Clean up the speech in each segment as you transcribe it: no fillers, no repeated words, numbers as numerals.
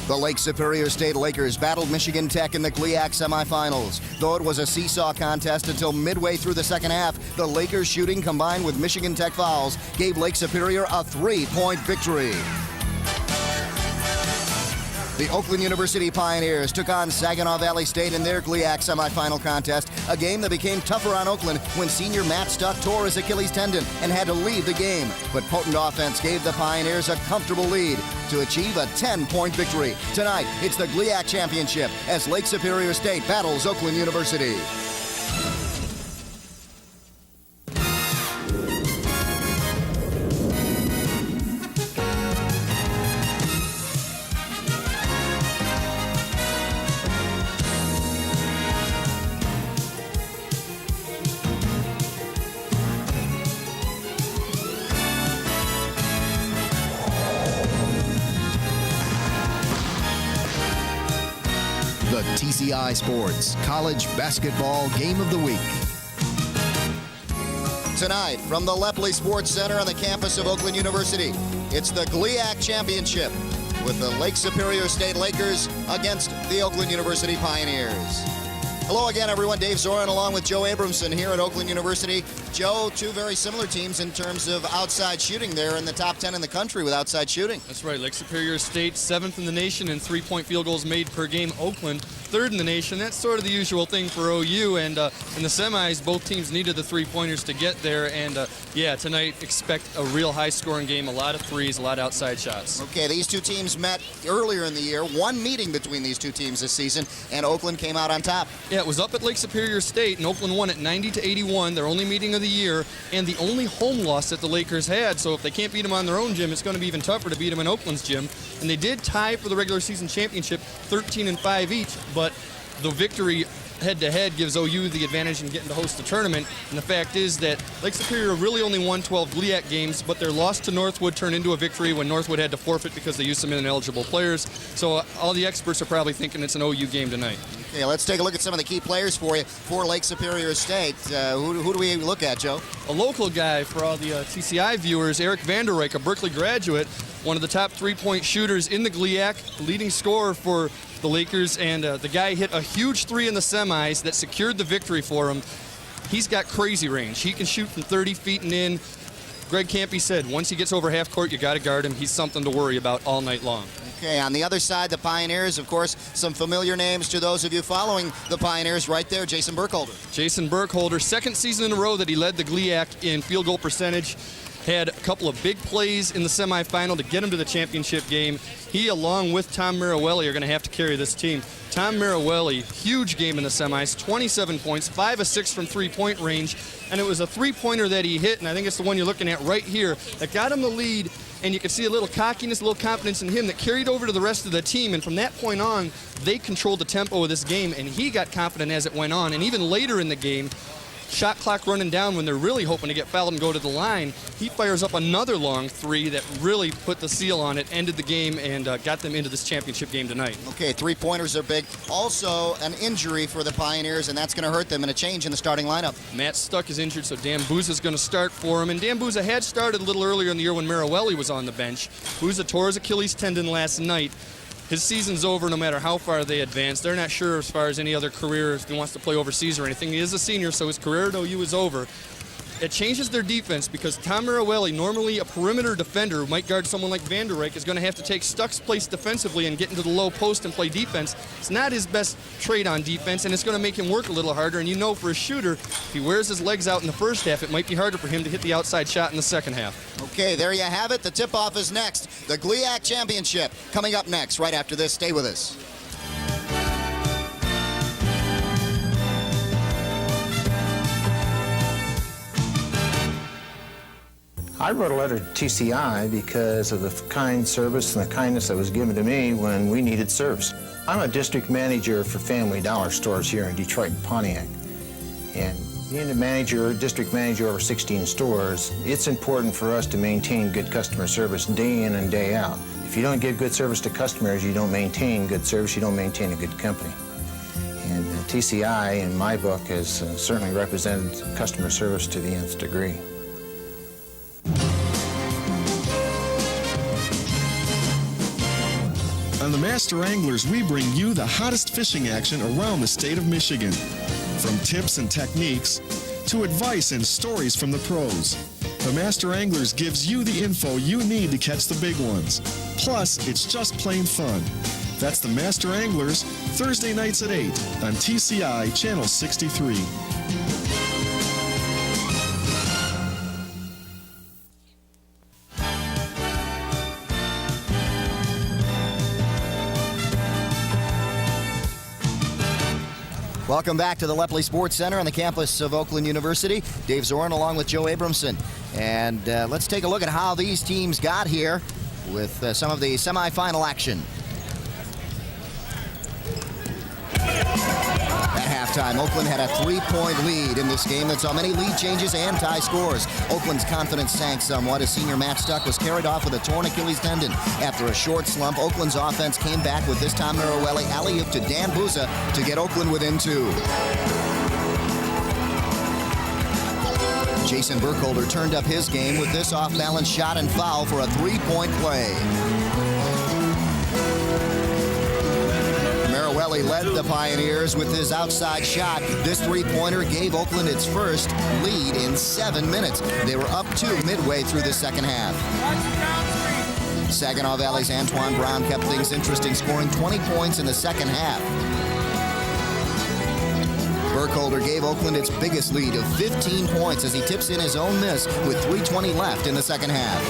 The Lake Superior State Lakers battled Michigan Tech in the GLIAC semifinals. Though it was a seesaw contest until midway through the second half, the Lakers shooting combined with Michigan Tech fouls gave Lake Superior a 3-point victory. The Oakland University Pioneers took on Saginaw Valley State in their GLIAC semifinal contest, a game that became tougher on Oakland when senior Matt Stuck tore his Achilles tendon and had to leave the game. But potent offense gave the Pioneers a comfortable lead to achieve a 10-point victory. Tonight, it's the GLIAC Championship as Lake Superior State battles Oakland University. The TCI Sports College Basketball Game of the Week. Tonight, from the Lepley Sports Center on the campus of Oakland University, it's the GLIAC Championship with the Lake Superior State Lakers against the Oakland University Pioneers. Hello again, everyone. Dave Zoran along with Joe Abramson here at Oakland University. Joe, two very similar teams in terms of outside shooting. They're in the top 10 in the country with outside shooting. That's right. Lake Superior State, 7th in the nation in three-point field goals made per game. Oakland, 3rd in the nation. That's sort of the usual thing for OU. And in the semis, both teams needed the three-pointers to get there. And, yeah, tonight expect a real high-scoring game, a lot of threes, a lot of outside shots. Okay, these two teams met earlier in the year. One meeting between these two teams this season, and Oakland came out on top. Yeah, it was up at Lake Superior State, and Oakland won at 90-81, their only meeting of the year, and the only home loss that the Lakers had. So if they can't beat them on their own gym, it's going to be even tougher to beat them in Oakland's gym. And they did tie for the regular season championship, 13-5 each, but the victory head-to-head gives OU the advantage in getting to host the tournament. And the fact is that Lake Superior really only won 12 GLIAC games, but their loss to Northwood turned into a victory when Northwood had to forfeit because they used some ineligible players. So all the experts are probably thinking it's an OU game tonight. Okay, let's take a look at some of the key players for you for Lake Superior State. Who do we look at, Joe? A local guy for all the TCI viewers, Eric Vanderrijk, a Berkeley graduate, one of the top three-point shooters in the GLIAC, leading scorer for the Lakers, and the guy hit a huge three in the semis that secured the victory for him. He's got crazy range. He can shoot from 30 feet and in. Greg Campy said once he gets over half court, you got to guard him. He's something to worry about all night long. Okay, on the other side, the Pioneers, of course, some familiar names to those of you following the Pioneers right there. Jason Burkholder. Jason Burkholder, second season in a row that he led the GLIAC in field goal percentage. Had a couple of big plays in the semifinal to get him to the championship game. He, along with Tom Mirowelli, are going to have to carry this team. Tom Mirowelli, huge game in the semis, 27 points, 5 of 6 from three-point range, and it was a three-pointer that he hit, and I think it's the one you're looking at right here, that got him the lead, and you could see a little cockiness, a little confidence in him that carried over to the rest of the team, and from that point on, they controlled the tempo of this game, and he got confident as it went on, and even later in the game, shot clock running down when they're really hoping to get fouled and go to the line, he fires up another long three that really put the seal on it, ended the game, and got them into this championship game tonight. Okay, three-pointers are big. Also, an injury for the Pioneers, and that's going to hurt them, and a change in the starting lineup. Matt Stuck is injured, so Dan Booza is going to start for him, and Dan Booza had started a little earlier in the year when Mirowelli was on the bench. Booza tore his Achilles tendon last night. His season's over no matter how far they advance. They're not sure as far as any other career, if he wants to play overseas or anything. He is a senior, so his career at OU is over. It changes their defense because Tom Mirowelli, normally a perimeter defender who might guard someone like Vanderrijk, is going to have to take Stuck's place defensively and get into the low post and play defense. It's not his best trait on defense, and it's going to make him work a little harder. And you know, for a shooter, if he wears his legs out in the first half, it might be harder for him to hit the outside shot in the second half. Okay, there you have it. The tip-off is next. The GLIAC Championship coming up next. Right after this, stay with us. I wrote a letter to TCI because of the kind service and the kindness that was given to me when we needed service. I'm a district manager for Family Dollar stores here in Detroit and Pontiac. And being a manager, district manager over 16 stores, it's important for us to maintain good customer service day in and day out. If you don't give good service to customers, you don't maintain good service, you don't maintain a good company. And TCI, in my book, has certainly represented customer service to the nth degree. On the the Master Anglers, we bring you the hottest fishing action around the state of Michigan. From tips and techniques to advice and stories from the pros, the Master Anglers gives you the info you need to catch the big ones. Plus, it's just plain fun. That's the Master Anglers, Thursday nights at 8 on TCI Channel 63. Welcome back to the Lepley Sports Center on the campus of Oakland University. Dave Zorn along with Joe Abramson. And let's take a look at how these teams got here with some of the semifinal action. At halftime, Oakland had a 3-point lead in this game that saw many lead changes and tie scores. Oakland's confidence sank somewhat as senior Matt Stuck was carried off with a torn Achilles tendon. After a short slump, Oakland's offense came back with this time Merowelli alley-oop to Dan Buza to get Oakland within 2. Jason Burkholder turned up his game with this off-balance shot and foul for a 3-point play. Merowelli led the Pioneers with his outside shot. This three-pointer gave Oakland its first lead in 7 minutes. They were up 2 midway through the second half. Saginaw Valley's Antoine Brown kept things interesting, scoring 20 points in the second half. Burkholder gave Oakland its biggest lead of 15 points as he tips in his own miss with 3:20 left in the second half.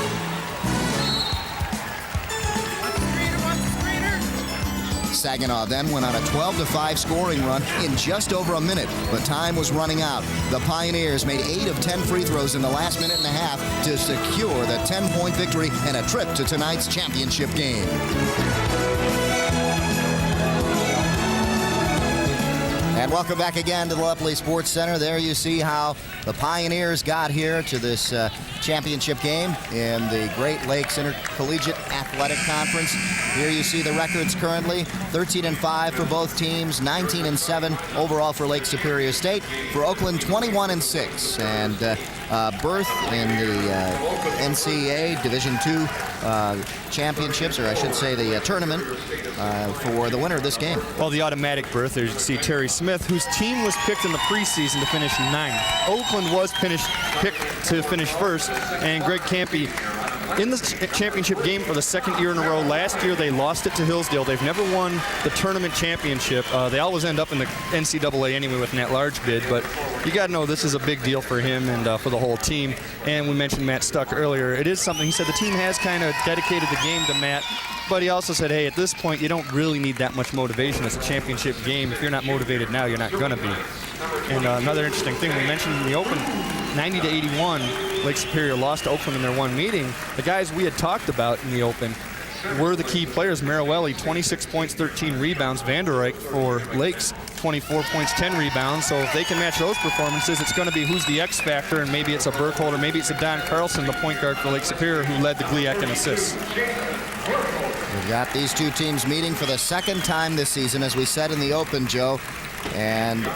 Saginaw then went on a 12-5 scoring run in just over a minute, but time was running out. The Pioneers made 8 of 10 free throws in the last minute and a half to secure the 10-point victory and a trip to tonight's championship game. And welcome back again to the Lepley Sports Center. There you see how the Pioneers got here to this championship game in the Great Lakes Intercollegiate Athletic Conference. Here you see the records currently, 13-5 for both teams, 19-7 overall for Lake Superior State. For Oakland, 21-6. And berth in the NCAA Division II championships, or I should say the tournament, for the winner of this game. Well, the automatic berth, there you see Terry Smith, whose team was picked in the preseason to finish 9th. Oakland was picked to finish first, and Greg Campy in the championship game for the second year in a row. Last year they lost it to Hillsdale. They've never won the tournament championship. They always end up in the NCAA anyway with an at-large bid, but you got to know this is a big deal for him and for the whole team. And we mentioned Matt Stuck earlier. It is something, he said the team has kind of dedicated the game to Matt, but he also said, hey, at this point you don't really need that much motivation. It's a championship game. If you're not motivated now, you're not going to be. And another interesting thing we mentioned in the Open, 90-81, Lake Superior lost to Oakland in their one meeting. The guys we had talked about in the Open were the key players. Merowelli, 26 points, 13 rebounds. Vandereyck for Lakes, 24 points, 10 rebounds. So if they can match those performances, it's going to be who's the X factor, and maybe it's a Burkholder, maybe it's a Don Carlson, the point guard for Lake Superior, who led the GLIAC in assists. We've got these two teams meeting for the second time this season, as we said in the Open, Joe. And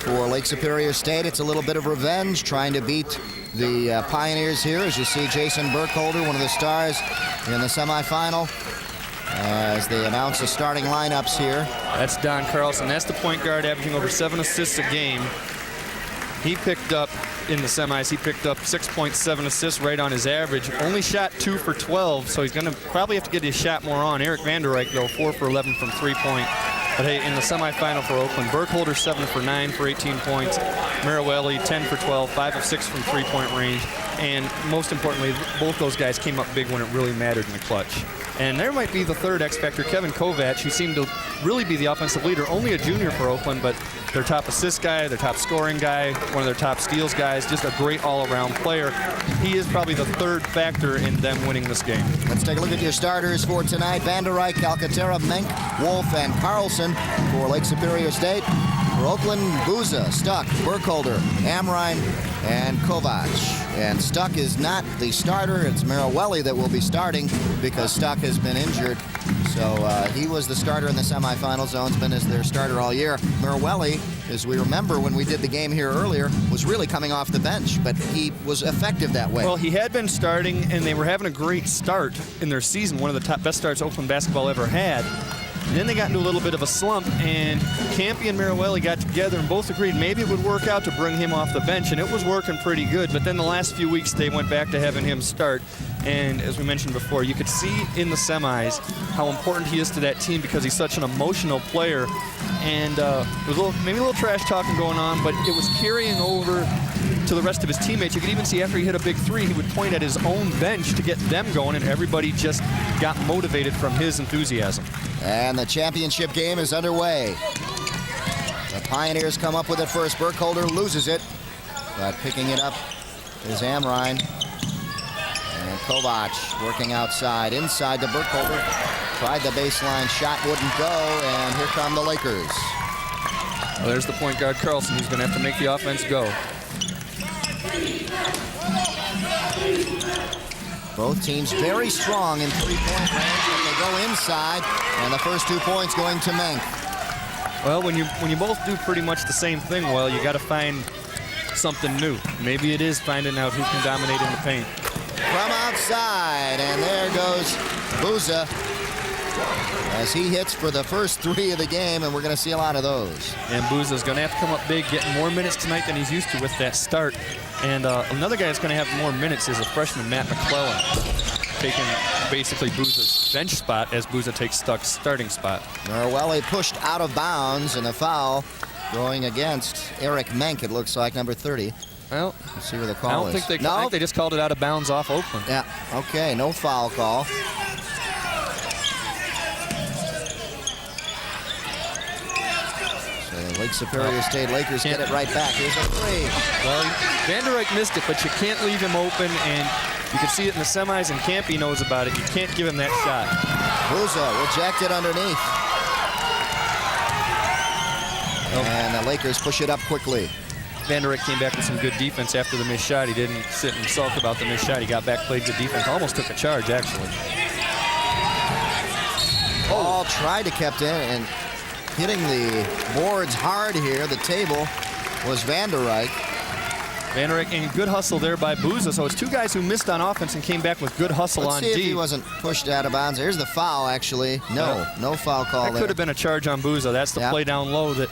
for Lake Superior State, it's a little bit of revenge, trying to beat the Pioneers here, as you see Jason Burkholder, one of the stars in the semifinal, as they announce the starting lineups here. That's Don Carlson. That's the point guard averaging over 7 assists a game. He picked up, in the semis, he picked up 6.7 assists right on his average. Only shot 2 for 12, so he's going to probably have to get his shot more on. Eric Vandereyck, though, 4 for 11 from three-point. But hey, in the semifinal for Oakland, Burkholder 7 for 9 for 18 points. Merowelli 10 for 12, 5 of 6 from three-point range. And most importantly, both those guys came up big when it really mattered in the clutch. And there might be the third X factor, Kevin Kovac, who seemed to really be the offensive leader. Only a junior for Oakland, but their top assist guy, their top scoring guy, one of their top steals guys, just a great all-around player. He is probably the third factor in them winning this game. Let's take a look at your starters for tonight. Vandereyck, Calcaterra, Menk, Wolf, and Carlson for Lake Superior State. For Oakland, Buza, Stuck, Burkholder, Amrine, and Kovac. And Stuck is not the starter. It's Marawelli that will be starting because Stuck has been injured. So he was the starter in the semifinals. Zone's been as their starter all year. Marawelli, as we remember when we did the game here earlier, was really coming off the bench, but he was effective that way. Well, he had been starting, and they were having a great start in their season, one of the best starts Oakland basketball ever had. And then they got into a little bit of a slump, and Campy and Marawelli got together and both agreed maybe it would work out to bring him off the bench, and it was working pretty good. But then the last few weeks, they went back to having him start. And as we mentioned before, you could see in the semis how important he is to that team because he's such an emotional player. And there was maybe a little trash talking going on, but it was carrying over to the rest of his teammates. You could even see after he hit a big three, he would point at his own bench to get them going, and everybody just got motivated from his enthusiasm. And the championship game is underway. The Pioneers come up with it first. Burkholder loses it, but picking it up is Amrine. And Kovac working outside, inside to Burkholder. Tried the baseline shot, wouldn't go, and here come the Lakers. Well, there's the point guard, Carlson, who's going to have to make the offense go. Both teams very strong in three-point range, but they go inside, and the first 2 points going to Menk. Well, when you both do pretty much the same thing, well, you got to find something new. Maybe it is finding out who can dominate in the paint. From outside, and there goes Buza as he hits for the first three of the game, and we're going to see a lot of those. And Buza's going to have to come up big, getting more minutes tonight than he's used to with that start. And another guy that's going to have more minutes is a freshman, Matt McClellan, taking basically Buza's bench spot as Buza takes Stuck's starting spot. Marawelli pushed out of bounds, and a foul going against Eric Menk, it looks like, number 30. Well, let's see where the call I don't is. think they, no? I think they just called it out of bounds off Oakland. Yeah, okay, no foul call. Lake Superior State Lakers get it right back. Here's a three. Well, Van der Eyck missed it, but you can't leave him open, and you can see it in the semis, and Campy knows about it. You can't give him that shot. Buza rejected underneath. And the Lakers push it up quickly. Van der Eyck came back with some good defense after the missed shot. He didn't sit and sulk about the missed shot. He got back, played good defense, almost took a charge, actually. Ball tried to kept in, and hitting the boards hard here, the table, was Van der Eyck. Van der Eyck, and good hustle there by Buza. So it's two guys who missed on offense and came back with good hustle on D. Let's see if he wasn't pushed out of bounds. Here's the foul, actually. No, no foul call there. That could have been a charge on Buza. That's the play down low that,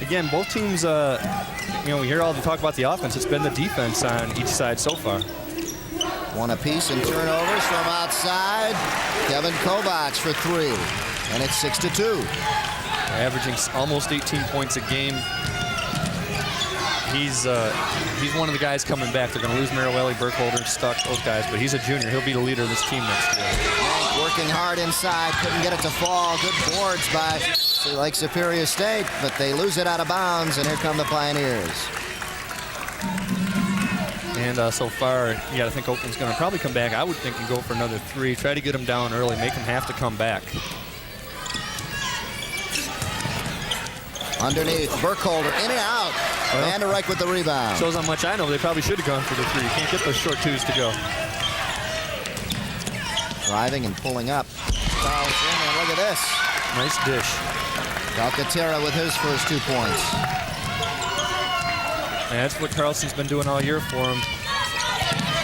again, both teams, we hear all the talk about the offense. It's been the defense on each side so far. One apiece in turnovers from outside. Kevin Kovac for three, and it's 6-2. Averaging almost 18 points a game. He's one of the guys coming back. They're going to lose Marawelli, Burkholder, Stuck, those guys, but he's a junior. He'll be the leader of this team next year. Working hard inside, couldn't get it to fall. Good boards by Lake Superior State, but they lose it out of bounds, and here come the Pioneers. And so far, you got to think Oakland's going to probably come back. I would think and go for another three. Try to get them down early, make them have to come back. Underneath, Burkholder, in and out. Well, Van der Eyck with the rebound. Shows how much I know. They probably should have gone for the three. You can't get those short twos to go. Driving and pulling up. Carlson, and look at this. Nice dish. Alcantara with his first 2 points. And that's what Carlson's been doing all year for him.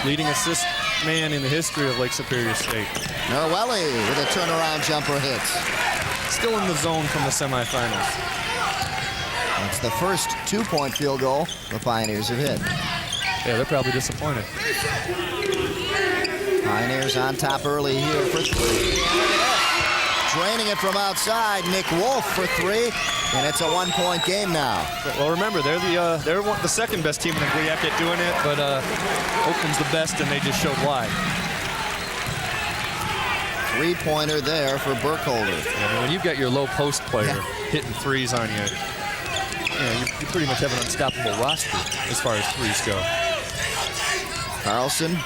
Leading assist man in the history of Lake Superior State. Marawelli with a turnaround jumper hits. Still in the zone from the semifinals. That's the first 2-point field goal the Pioneers have hit. Yeah, they're probably disappointed. Pioneers on top early here for three. Draining it from outside, Nick Wolf for three, and it's a 1-point game now. Well, remember, they're the second best team in the GLIAC at doing it, but Oakland's the best, and they just showed why. 3-pointer there for Burkholder. Yeah, when you've got your low post player hitting threes on you, you pretty much have an unstoppable roster as far as threes go. Carlson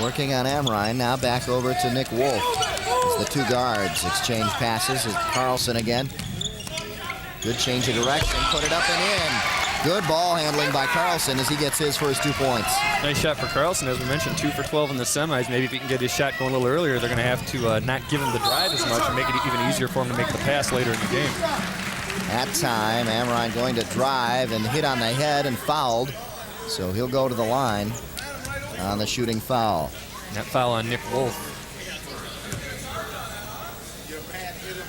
working on Amrine, now back over to Nick Wolf. As the two guards exchange passes, it's Carlson again. Good change of direction, put it up and in. Good ball handling by Carlson as he gets his first 2 points. Nice shot for Carlson, as we mentioned, 2 for 12 in the semis. Maybe if he can get his shot going a little earlier, they're going to have to not give him the drive as much and make it even easier for him to make the pass later in the game. That time, Amrine going to drive and hit on the head and fouled. So he'll go to the line on the shooting foul. That foul on Nick Wolf.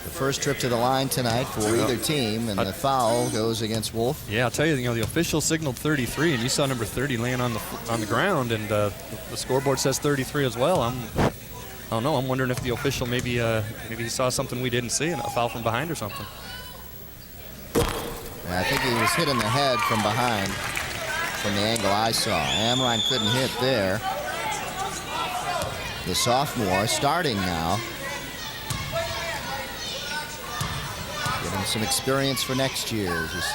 The first trip to the line tonight for either team, and the foul goes against Wolf. Yeah, I'll tell you, the official signaled 33, and you saw number 30 laying on the ground, and the scoreboard says 33 as well. I don't know. I'm wondering if the official maybe he saw something we didn't see, and a foul from behind or something. Yeah, I think he was hit in the head from behind, from the angle I saw. Amrine couldn't hit there. The sophomore starting now. Getting some experience for next year. As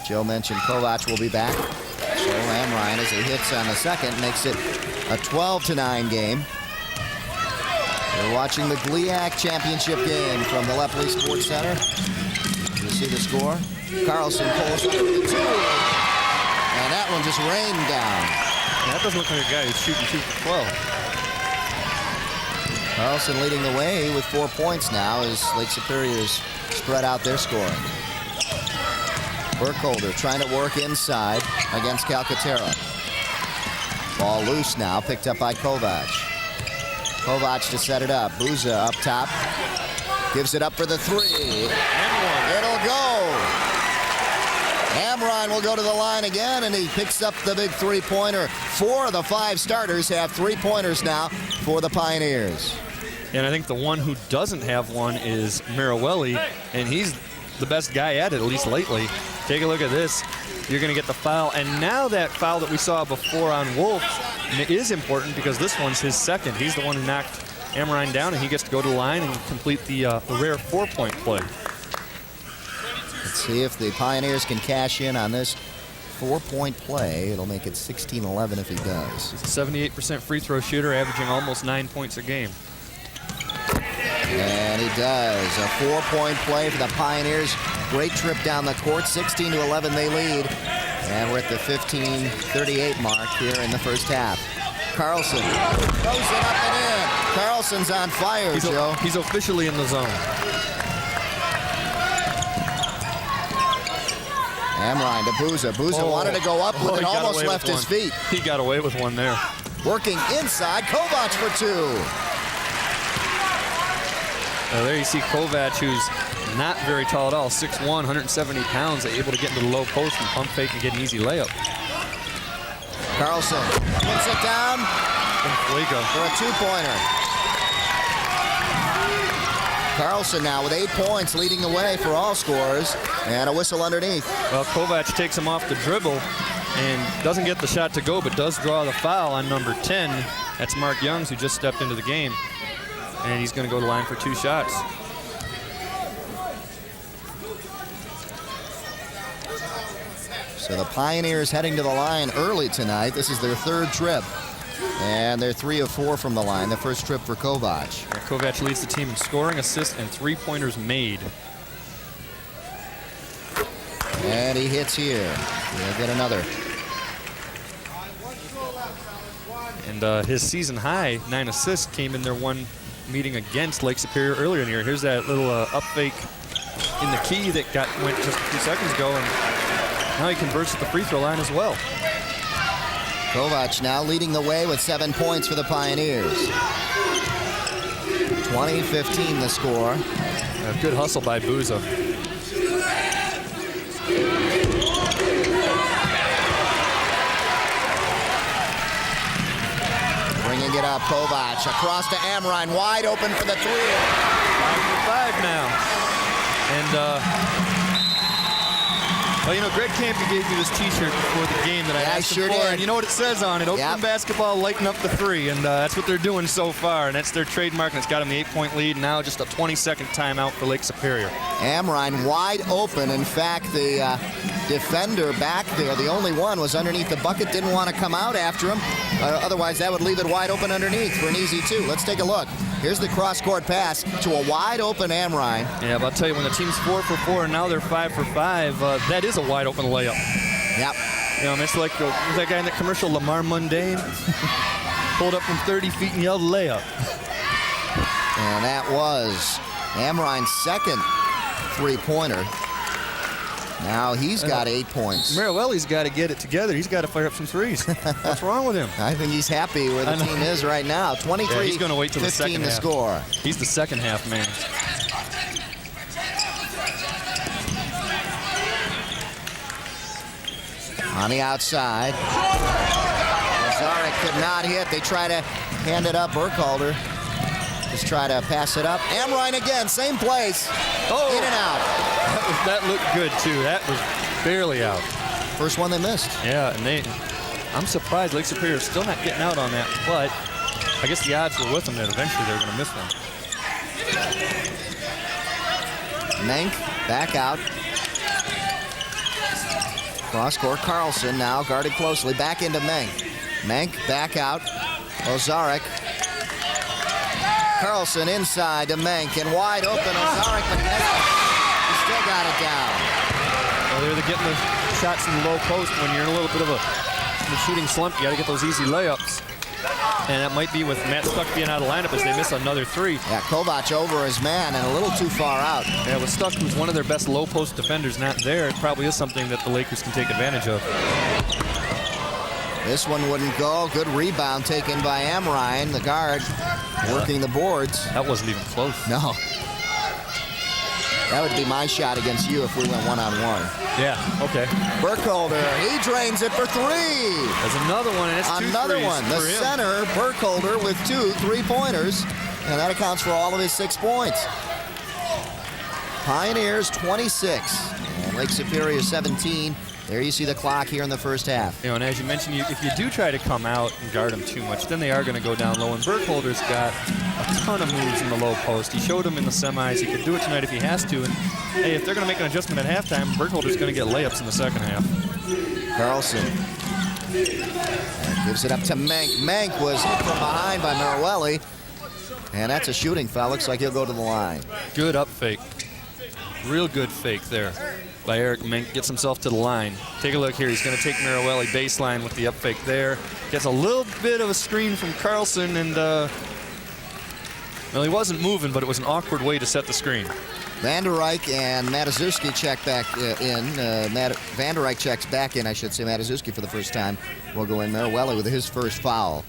Joe mentioned, Kovac will be back. So Amrine, as he hits on the second, makes it a 12-9 game. We're watching the GLIAC championship game from the Lepley Sports Center. You see the score. Carlson pulls up with the 2. And that one just rained down. Yeah, that doesn't look like a guy who's shooting 2 for 12. Carlson leading the way with 4 points now as Lake Superior's spread out their scoring. Burkholder trying to work inside against Calcaterra. Ball loose now, picked up by Kovac. Kovac to set it up. Buza up top. Gives it up for the 3. It'll go. Amrine will go to the line again, and he picks up the big 3-pointer. 4 of the 5 starters have 3-pointers now for the Pioneers. And I think the one who doesn't have one is Mirowelli, and he's the best guy at least lately. Take a look at this. You're going to get the foul, and now that foul that we saw before on Wolf is important because this one's his second. He's the one who knocked Amrine down, and he gets to go to the line and complete the rare 4-point play. Let's see if the Pioneers can cash in on this 4-point play. It'll make it 16-11 if he does. He's a 78% free throw shooter, averaging almost 9 points a game. And he does. A 4-point play for the Pioneers. Great trip down the court. 16-11 they lead. And we're at the 15:38 mark here in the first half. Carlson throws it up and in. Carlson's on fire, Joe. He's officially in the zone. Amrine to Buza. Buza wanted to go up with it, almost left his feet. He got away with one there. Working inside, Kovac for 2. There you see Kovac, who's not very tall at all, 6'1", 170 pounds, able to get into the low post and pump fake and get an easy layup. Carlson puts it down for a 2-pointer. Carlson now with 8 points, leading the way for all scorers, and a whistle underneath. Well, Kovac takes him off the dribble and doesn't get the shot to go, but does draw the foul on number 10. That's Mark Youngs, who just stepped into the game. And he's going to go to the line for 2 shots. So the Pioneers heading to the line early tonight. This is their 3rd trip. And they're 3 of 4 from the line. The first trip for Kovac. Kovac leads the team in scoring, assists, and 3-pointers made. And he hits here. He'll get another. And his season high 9 assists came in their one meeting against Lake Superior earlier in the year. Here's that little up fake in the key that went just a few seconds ago, and now he converts at the free throw line as well. Kovac now leading the way with 7 points for the Pioneers. 20-15 the score. Good hustle by Buza. Bringing it up, Kovac across to Amrine, wide open for the 3. 5 now. And, well, you know, Greg Campy gave me this T-shirt before the game that I asked him for. And you know what it says on it? Oakland basketball, lighten up the 3. And that's what they're doing so far. And that's their trademark, and it's got them the 8-point lead. Now just a 20-second timeout for Lake Superior. Amrine wide open. In fact, the defender back there. The only one was underneath the bucket, didn't want to come out after him. Otherwise, that would leave it wide open underneath for an easy 2. Let's take a look. Here's the cross-court pass to a wide-open Amrine. Yeah, but I'll tell you, when the team's 4 for 4 and now they're 5 for 5, that is a wide-open layup. Yep. You know, it's like that guy in that commercial, Lamar Mundane, pulled up from 30 feet and yelled layup. And that was Amrine's second three-pointer. Now he's got 8 points. Marawelli's got to get it together. He's got to fire up some threes. What's wrong with him? I think he's happy where the team is right now. 23, yeah, he's going to wait till the second half. Score. He's the second half man. On the outside. Zarek could not hit. They try to hand it up. Burkhalter just try to pass it up. Amrine again, same place. Oh. In and out. That looked good, too. That was barely out. First one they missed. Yeah, and I'm surprised Lake Superior is still not getting out on that, but I guess the odds were with them that eventually they were going to miss one. Menk back out. Cross-court, Carlson now guarded closely. Back into Menk. Menk back out. Ozarek. Carlson inside to Menk and wide open. Ozarek, but he still got it down. Well, they're getting the shots in the low post. When you're in a little bit of a shooting slump, you got to get those easy layups. And that might be with Matt Stuck being out of lineup as they miss another 3. Yeah, Kovac over his man and a little too far out. Yeah, with Stuck, who's one of their best low post defenders, not there, it probably is something that the Lakers can take advantage of. This one wouldn't go. Good rebound taken by Amrine, the guard, working the boards. That wasn't even close. No. That would be my shot against you if we went one-on-one. Yeah, okay. Burkholder, he drains it for 3. There's another one, and it's 2 Another threes one. The for him. center, Burkholder, with 2 3-pointers. And that accounts for all of his 6 points. Pioneers 26 and Lake Superior 17. There you see the clock here in the first half. You know, and as you mentioned, if you do try to come out and guard them too much, then they are going to go down low. And Burkholder's got a ton of moves in the low post. He showed them in the semis. He could do it tonight if he has to. And hey, if they're going to make an adjustment at halftime, Burkholder's going to get layups in the second half. Carlson gives it up to Menk. Menk was hit from behind by Marawelli. And that's a shooting foul. Looks like he'll go to the line. Good up fake. Real good fake there by Eric Menk. Gets himself to the line. Take a look here. He's going to take Marawelli baseline with the up fake there. Gets a little bit of a screen from Carlson, and well, he wasn't moving, but it was an awkward way to set the screen. Vandereyk and Matuszewski check back in. Vandereyk checks back in, I should say. Matuszewski for the first time will go in. Marawelli with his first foul.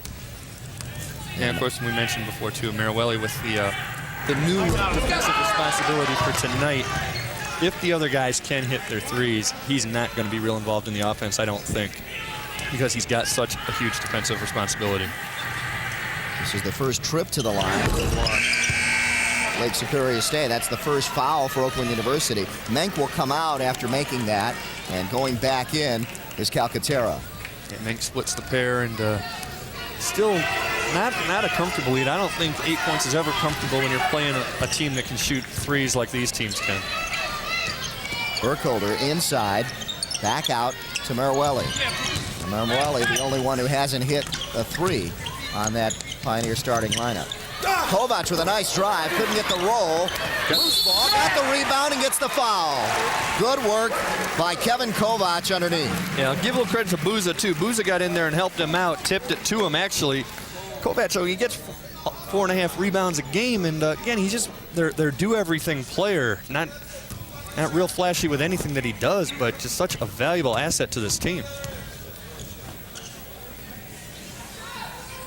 And of course, we mentioned before too, Marawelli with the new defensive responsibility for tonight. If the other guys can hit their threes, he's not going to be real involved in the offense, I don't think, because he's got such a huge defensive responsibility. This is the first trip to the line for Lake Superior State. That's the first foul for Oakland University. Menk will come out after making that, and going back in is Calcaterra. Yeah, Menk splits the pair, and still not a comfortable lead. I don't think 8 points is ever comfortable when you're playing a team that can shoot threes like these teams can. Burkholder inside, back out to Marawelli. Marawelli, the only one who hasn't hit a 3 on that Pioneer starting lineup. Kovac with a nice drive, couldn't get the roll. Loose ball, got the rebound and gets the foul. Good work by Kevin Kovac underneath. Yeah, I'll give a little credit to Booza too. Booza got in there and helped him out, tipped it to him actually. Kovac, so he gets 4.5 rebounds a game, and again, he's just their do-everything player. Not real flashy with anything that he does, but just such a valuable asset to this team.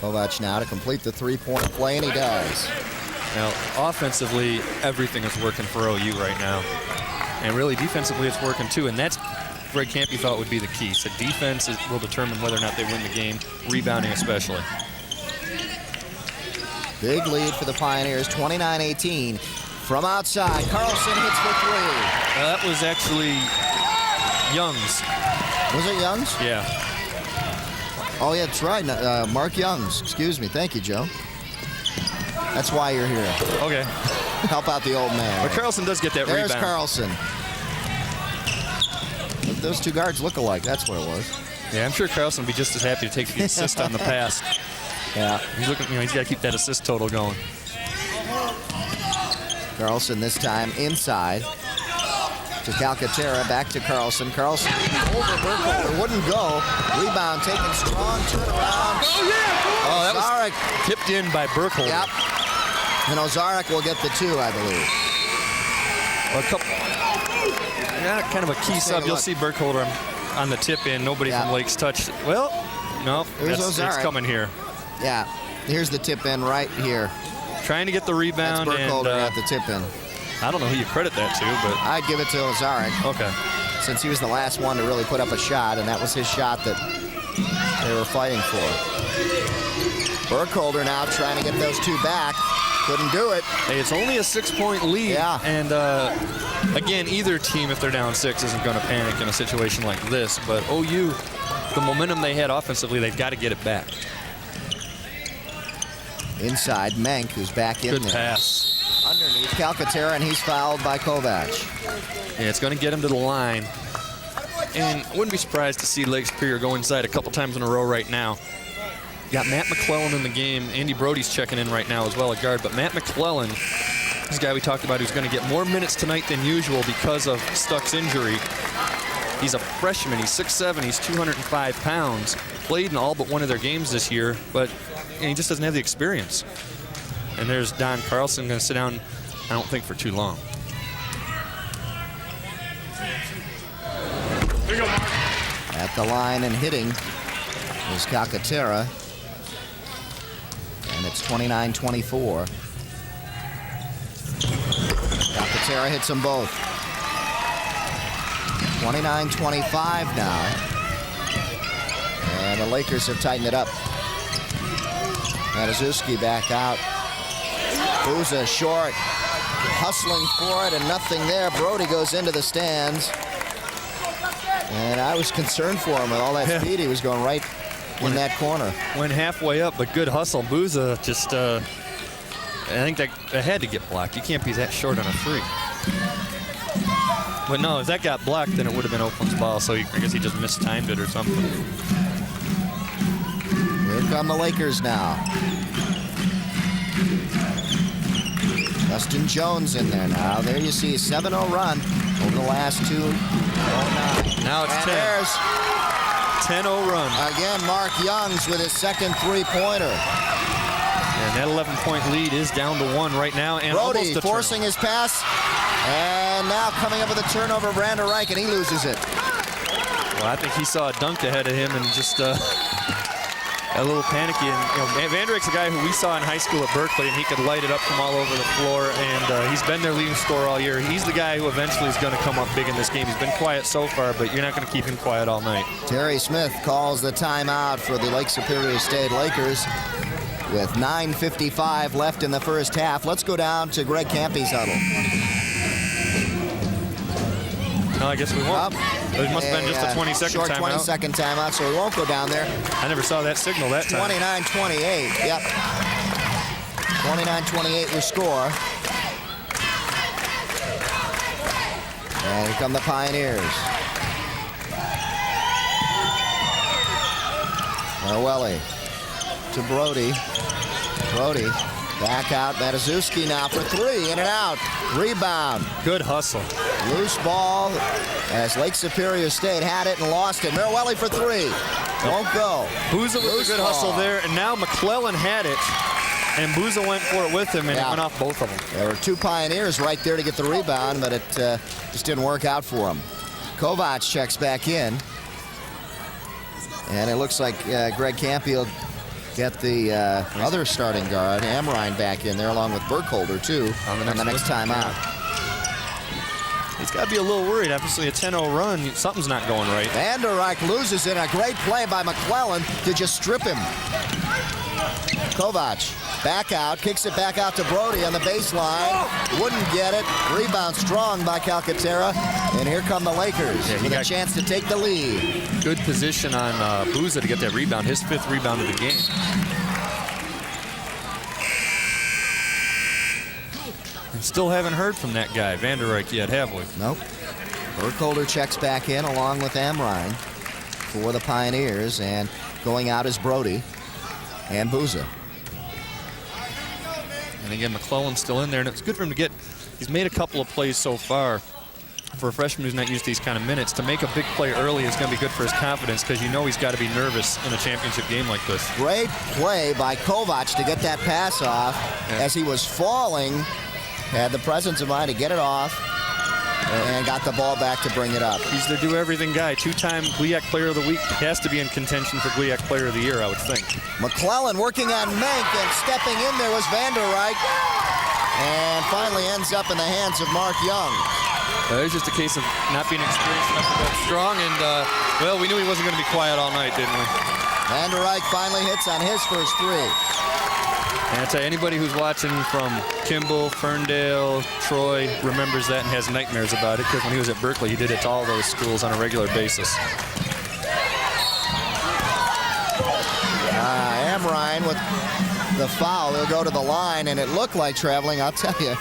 Kovac now to complete the 3-point play, and he does. Now, offensively, everything is working for OU right now. And really, defensively, it's working too. And that's Greg Campy thought would be the key. So defense will determine whether or not they win the game, rebounding especially. Big lead for the Pioneers, 29-18. From outside, Carlson hits for 3. That was actually Young's. Was it Young's? Yeah. Oh, yeah, that's right. Mark Young's. Excuse me. Thank you, Joe. That's why you're here. Okay. Help out the old man. But Carlson does get that There's rebound. Carlson. those two guards look alike. That's what it was. Yeah, I'm sure Carlson would be just as happy to take the assist on the pass. Yeah. He's looking, he's got to keep that assist total going. Carlson this time inside to Calcaterra, back to Carlson. Carlson over Burkholder, wouldn't go. Rebound taken strong, turnaround. Oh, that was tipped in by Burkholder. Yep. And Ozarek will get the two, I believe. Well, kind of a key sub. You'll see Burkholder on the tip in. Nobody from Lakes touched. Well, no, it's coming here. Yeah, here's the tip in right here. Trying to get the rebound. That's Burkholder at the tip in. I don't know who you credit that to, but I'd give it to Ozarek. Okay. Since he was the last one to really put up a shot, and that was his shot that they were fighting for. Burkholder now trying to get those two back. Couldn't do it. Hey, it's only a 6-point lead. Yeah. And again, either team, if they're down 6, isn't going to panic in a situation like this. But OU, the momentum they had offensively, they've got to get it back. Inside, Menk, who's back in there. Good pass. Underneath Calcaterra, and he's fouled by Kovac. Yeah, it's going to get him to the line. And I wouldn't be surprised to see Lake Superior go inside a couple times in a row right now. Got Matt McClellan in the game. Andy Brody's checking in right now as well at guard. But Matt McClellan, this guy we talked about who's going to get more minutes tonight than usual because of Stuck's injury. He's a freshman. He's 6'7". He's 205 pounds. Played in all but one of their games this year, but he just doesn't have the experience. And there's Don Carlson going to sit down, I don't think, for too long. At the line and hitting is Calcaterra. And it's 29-24. Calcaterra hits them both. 29-25 now. And the Lakers have tightened it up. Matuszewski back out. Booza short. Hustling for it and nothing there. Brody goes into the stands. And I was concerned for him with all that speed. He was going right in that corner. Went halfway up, but good hustle. Booza just, I think that had to get blocked. You can't be that short on a three. But no, if that got blocked, then it would have been Oakland's ball. So I guess he just mistimed it or something. Here come the Lakers now. Justin Jones in there now. There you see a 7-0 run over the last two. Now it's and 10. There's 10-0 run. Again, Mark Youngs with his second three-pointer. And that 11-point lead is down to 1 right now. And Brody forcing his pass. And now coming up with a turnover, Brandon Reich, and he loses it. Well, I think he saw a dunk ahead of him and just a little panicky. And Van Dyke's a guy who we saw in high school at Berkeley, and he could light it up from all over the floor. And he's been their leading scorer all year. He's the guy who eventually is going to come up big in this game. He's been quiet so far, but you're not going to keep him quiet all night. Terry Smith calls the timeout for the Lake Superior State Lakers with 9:55 left in the first half. Let's go down to Greg Campy's huddle. No, I guess we won't. It must have been just a 20-second short timeout. 20-second timeout, so we won't go down there. I never saw that signal that time. 29-28, yep. 29-28 your score. And here come the Pioneers. Noelli to Brody. Brody back out. Matuszewski now for three. In and out. Rebound. Good hustle. Loose ball as Lake Superior State had it and lost it. Mirwelli for three. Won't go. Booza with a good hustle there, and now McClellan had it, and Booza went for it with him, and it went off both of them. There were two Pioneers right there to get the rebound, but it just didn't work out for him. Kovac checks back in, and it looks like Greg Campy will get the other starting guard, Amrine, back in there, along with Burkholder, too, on the next time out. He's got to be a little worried. Obviously, a 10-0 run, something's not going right. Van der Reich loses it. A great play by McClellan to just strip him. Kovac back out, kicks it back out to Brody on the baseline. Wouldn't get it. Rebound strong by Calcaterra. And here come the Lakers with a chance to take the lead. Good position on Booza to get that rebound, his 5th rebound of the game. And still haven't heard from that guy, Van der Reich, yet, have we? Nope. Burkholder checks back in along with Amrine for the Pioneers, and going out is Brody and Booza. And again, McClellan's still in there, and it's good for him to get. He's made a couple of plays so far. For a freshman who's not used to these kind of minutes, to make a big play early is going to be good for his confidence, because you know he's got to be nervous in a championship game like this. Great play by Kovac to get that pass off as he was falling. Had the presence of mind to get it off and got the ball back to bring it up. He's the do-everything guy. Two-time GLIAC Player of the Week. He has to be in contention for GLIAC Player of the Year, I would think. McClellan working on Menk, and stepping in there was Vanderrijk. And finally ends up in the hands of Mark Young. It was just a case of not being experienced enough to go strong, and, well, we knew he wasn't going to be quiet all night, didn't we? Vanderrijk finally hits on his first three. And I tell you, anybody who's watching from Kimball, Ferndale, Troy remembers that and has nightmares about it, because when he was at Berkeley, he did it to all those schools on a regular basis. Amrine with the foul. He'll go to the line, and it looked like traveling. I'll tell you,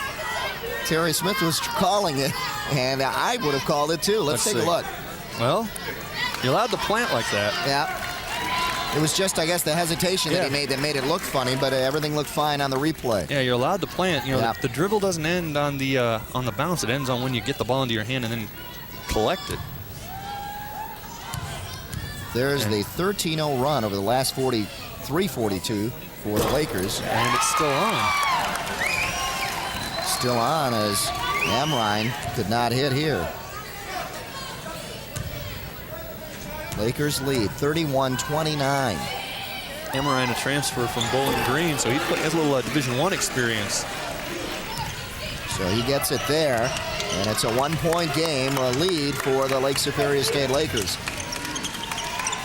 Terry Smith was calling it, and I would have called it too. Let's take a look. Well, you're allowed to plant like that. Yeah. It was just, I guess, the hesitation that he made that made it look funny, but everything looked fine on the replay. Yeah, you're allowed to plant. You know, the dribble doesn't end on the bounce. It ends on when you get the ball into your hand and then collect it. There's the 13-0 run over the last 43-42 for the Lakers. And it's still on. Still on, as Amrine could not hit here. Lakers lead 31-29. Amrine, a transfer from Bowling Green, so he has a little Division I experience. So he gets it there, and it's a one-point game, a lead for the Lake Superior State Lakers.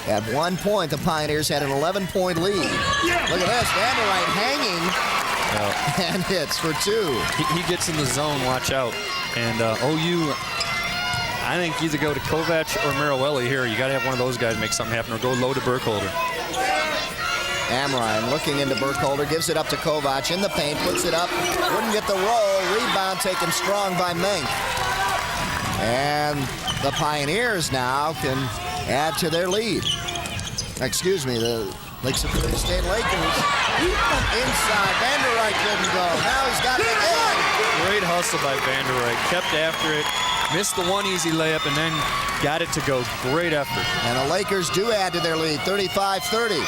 At 1 point, the Pioneers had an 11-point lead. Look at this, Vanderrijk hanging and hits for two. He gets in the zone, watch out. And OU, I think either go to Kovac or Merriwelli here. You got to have one of those guys make something happen, or go low to Burkholder. Amrine looking into Burkholder, gives it up to Kovac in the paint, puts it up, wouldn't get the roll. Rebound taken strong by Menk. And the Pioneers now can add to their lead. Excuse me, the Lake Superior State Lakers. Inside, Vanderrijk didn't go. Now he's got it in. Great hustle by Vanderrijk. Kept after it. Missed the one easy layup and then got it to go. Great effort. And the Lakers do add to their lead, 35-30.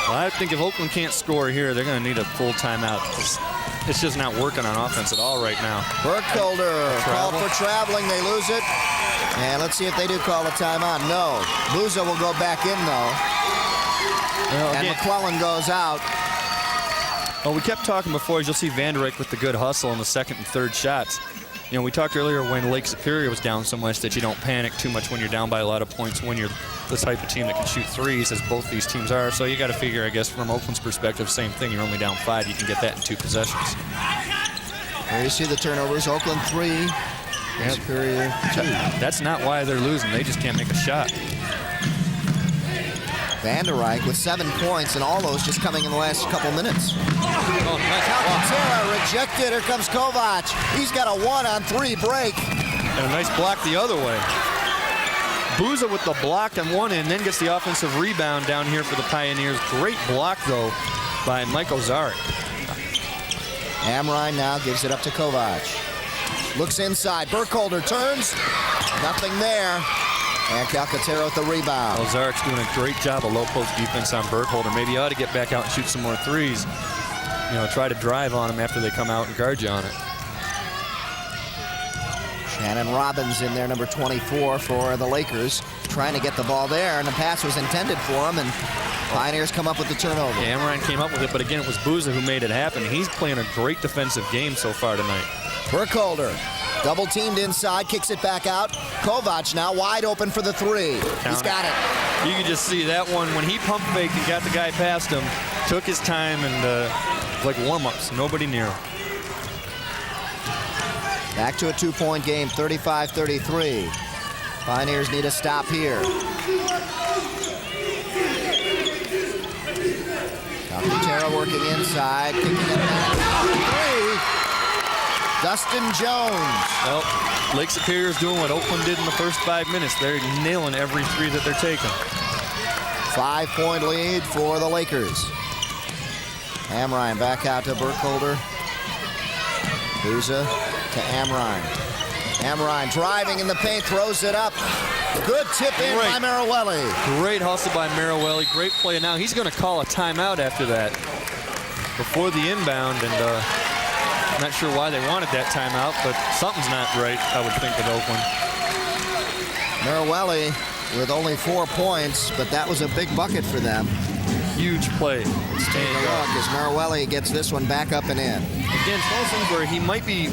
Well, I think if Oakland can't score here, they're going to need a full timeout. It's just not working on offense at all right now. Burkholder called for traveling. They lose it. And let's see if they do call a timeout. No. Booza will go back in, though. Well, and McClellan goes out. Well, we kept talking before, as you'll see Vanderrijk with the good hustle on the second and third shots. You know, we talked earlier when Lake Superior was down so much that you don't panic too much when you're down by a lot of points, when you're the type of team that can shoot threes, as both these teams are. So you got to figure, I guess, from Oakland's perspective, same thing. You're only down 5. You can get that in 2 possessions. There you see the turnovers. Oakland 3, Superior 2. That's not why they're losing. They just can't make a shot. Vanderrijk with 7 points, and all those just coming in the last couple minutes. Oh, nice. Calcaterra rejected. Here comes Kovac. He's got a 1-on-3 break. And a nice block the other way. Booza with the block on one end, then gets the offensive rebound down here for the Pioneers. Great block, though, by Michael Zarek. Amrine now gives it up to Kovac. Looks inside. Burkholder turns. Nothing there. And Calcaterra with the rebound. Well, Zarek's doing a great job of low post defense on Burkholder. Maybe he ought to get back out and shoot some more threes. You know, try to drive on him after they come out and guard you on it. Shannon Robbins in there, number 24 for the Lakers, trying to get the ball there, and the pass was intended for him, and Pioneers come up with the turnover. Yeah, Amrine came up with it, but again, it was Booza who made it happen. He's playing a great defensive game so far tonight. Burkholder, double teamed inside, kicks it back out. Kovac now wide open for the 3. He's got it. You can just see that one when he pump faked and got the guy past him, took his time and like warm-ups, nobody near him. Back to a 2-point game, 35-33. Pioneers need a stop here. Calcaterra working inside, kicking it back. 3. Dustin Jones. Well, Lake Superior is doing what Oakland did in the first 5 minutes. They're nailing every three that they're taking. 5-point lead for the Lakers. Amrine back out to Burkholder. Booza to Amrine. Amrine driving in the paint, throws it up. Good tip in by Marawelli. Great hustle by Marawelli. Great play. Now he's going to call a timeout after that before the inbound, and I'm not sure why they wanted that timeout, but something's not right, I would think, with Oakland. Marawelli with only 4 points, but that was a big bucket for them. Huge play. Let's take a look as Marawelli gets this one back up and in. Again, it's one of those things where he might be,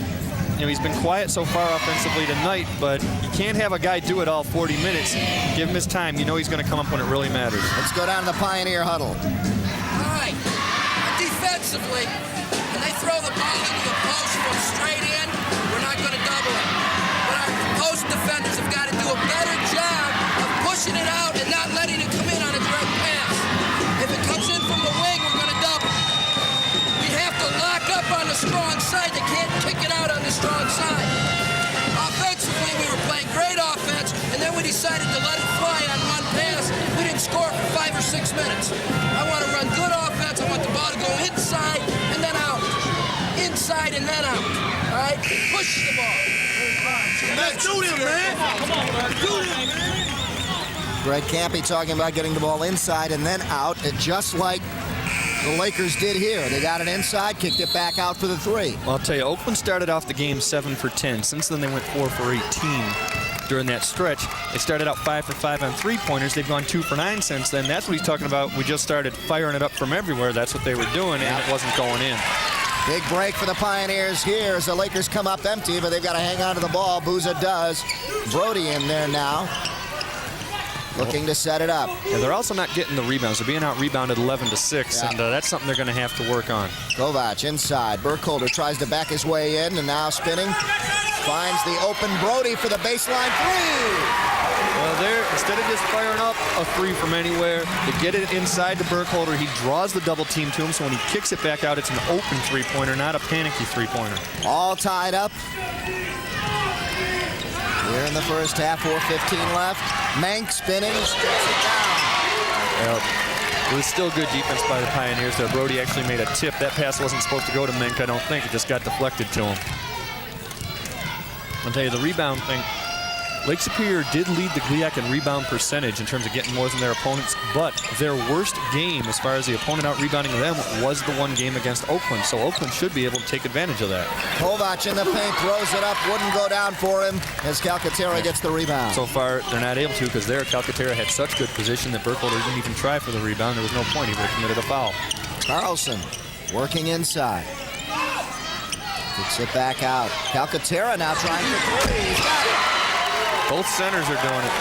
he's been quiet so far offensively tonight, but you can't have a guy do it all 40 minutes. Give him his time. You know he's going to come up when it really matters. Let's go down to the Pioneer huddle. All right. Defensively, when they throw the ball into the post from straight in, we're not going to double it. But our post defenders have got to do a better job of pushing it out and not letting it come in on a direct pass. If it comes in from the wing, we're going to double. We have to lock up on the strong side. They can't kick it out on the strong side. Offensively, we were playing great offense, and then we decided to let it fly on one pass. We didn't score for 5 or 6 minutes. I want to run good offense. I want the ball to go inside and then out. Inside and then out. All right? Push the ball. Let's do this, man. Come on, man. Do this, man. Greg Campy talking about getting the ball inside and then out, and just like the Lakers did here. They got it inside, kicked it back out for the three. Well, I'll tell you, Oakland started off the game 7 for 10. Since then, they went 4 for 18 during that stretch. They started out 5 for 5 on three-pointers. They've gone 2 for 9 since then. That's what he's talking about. We just started firing it up from everywhere. That's what they were doing, and it wasn't going in. Big break for the Pioneers here as the Lakers come up empty, but they've got to hang on to the ball. Booza does. Brody in there now, looking to set it up. Yeah, they're also not getting the rebounds. They're being out-rebounded 11-6, and that's something they're going to have to work on. Kovac inside. Burkholder tries to back his way in, and now spinning. Finds the open Brody for the baseline three. Well, there, instead of just firing up a three from anywhere, they get it inside to Burkholder. He draws the double team to him, so when he kicks it back out, it's an open three-pointer, not a panicky three-pointer. All tied up. Here in the first half, 4:15 left. Mank spinning, strikes it down. Yep. It was still good defense by the Pioneers there. Brody actually made a tip. That pass wasn't supposed to go to Menk, I don't think. It just got deflected to him. I'll tell you, the rebound thing, Lake Superior did lead the GLIAC in rebound percentage in terms of getting more than their opponents, but their worst game as far as the opponent out-rebounding them was the one game against Oakland, so Oakland should be able to take advantage of that. Kovac in the paint, throws it up, wouldn't go down for him as Calcaterra gets the rebound. So far, they're not able to because there, Calcaterra had such good position that Burkholder didn't even try for the rebound. There was no point. He would have committed a foul. Carlson working inside. Kicks it back out. Calcaterra now trying for three. He's got it. Both centers are doing it.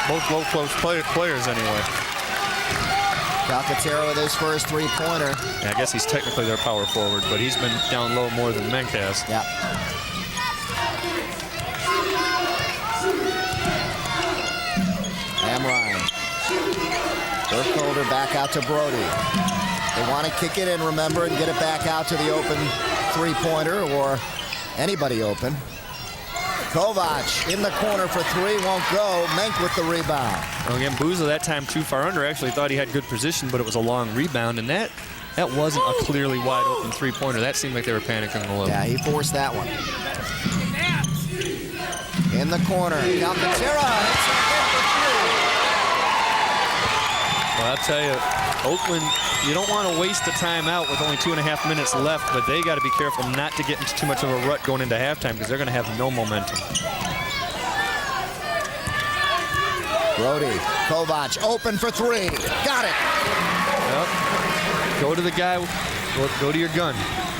Both low close players anyway. Calcaterra with his first three-pointer. Yeah, I guess he's technically their power forward, but he's been down low more than Menk has. Yeah. Amrine. Burkholder back out to Brody. They want to kick it in, remember, and get it back out to the open three-pointer or anybody open. Kovac in the corner for three, won't go. Menk with the rebound. Well, again, Booza that time too far under. Actually thought he had good position, but it was a long rebound, and that wasn't a clearly wide open three-pointer. That seemed like they were panicking a little. Yeah, he forced that one. In the corner, Calcaterra hits it for three. Well, I'll tell you, Oakland, you don't want to waste the timeout with only 2.5 minutes left, but they got to be careful not to get into too much of a rut going into halftime because they're going to have no momentum. Brody, Kovac, open for three. Got it. Yep. Go to the guy. Go to your gun.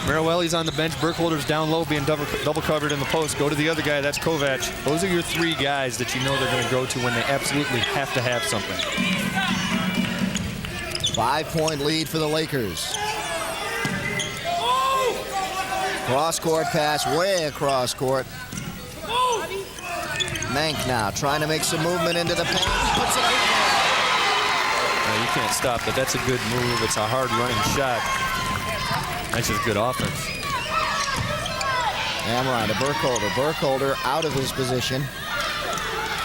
Marawelli's on the bench. Burkholder's down low, being double covered in the post. Go to the other guy. That's Kovac. Those are your three guys that you know they're going to go to when they absolutely have to have something. 5-point lead for the Lakers. Cross-court pass way across court. Mank now trying to make some movement into the paint. Puts it in. No, you can't stop it. That's a good move. It's a hard running shot. That's just good offense. Amrine to Burkholder. Burkholder out of his position.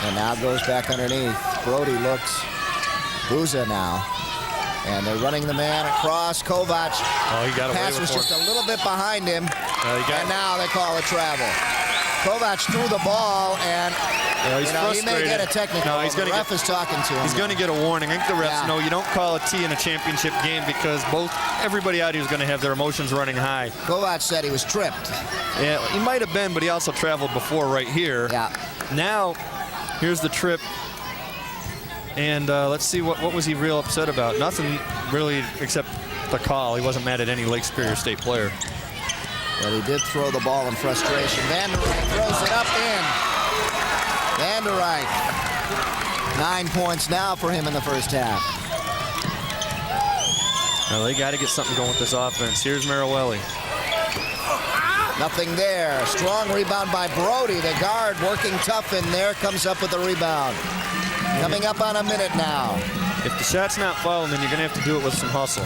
And now goes back underneath. Brody looks. Buza now. And they're running the man across. Kovac. Oh, he got away Pass with was one. just a little bit behind him. And now they call a travel. Kovac threw the ball, and he's he may get a technical. No, he's the ref is talking to him. He's going to get a warning. I think the refs know you don't call a T in a championship game because everybody out here is going to have their emotions running high. Kovac said he was tripped. Yeah, he might have been, but he also traveled before right here. Yeah. Now, here's the trip. And let's see, what was he real upset about? Nothing really except the call. He wasn't mad at any Lake Superior State player. But he did throw the ball in frustration. Van der Rijk throws it up in. Van der Rijk. 9 points now for him in the first half. Well, they got to get something going with this offense. Here's Marawelli. Nothing there. Strong rebound by Brody. The guard working tough in there. Comes up with the rebound. Coming up on a minute now. If the shot's not falling, then you're going to have to do it with some hustle.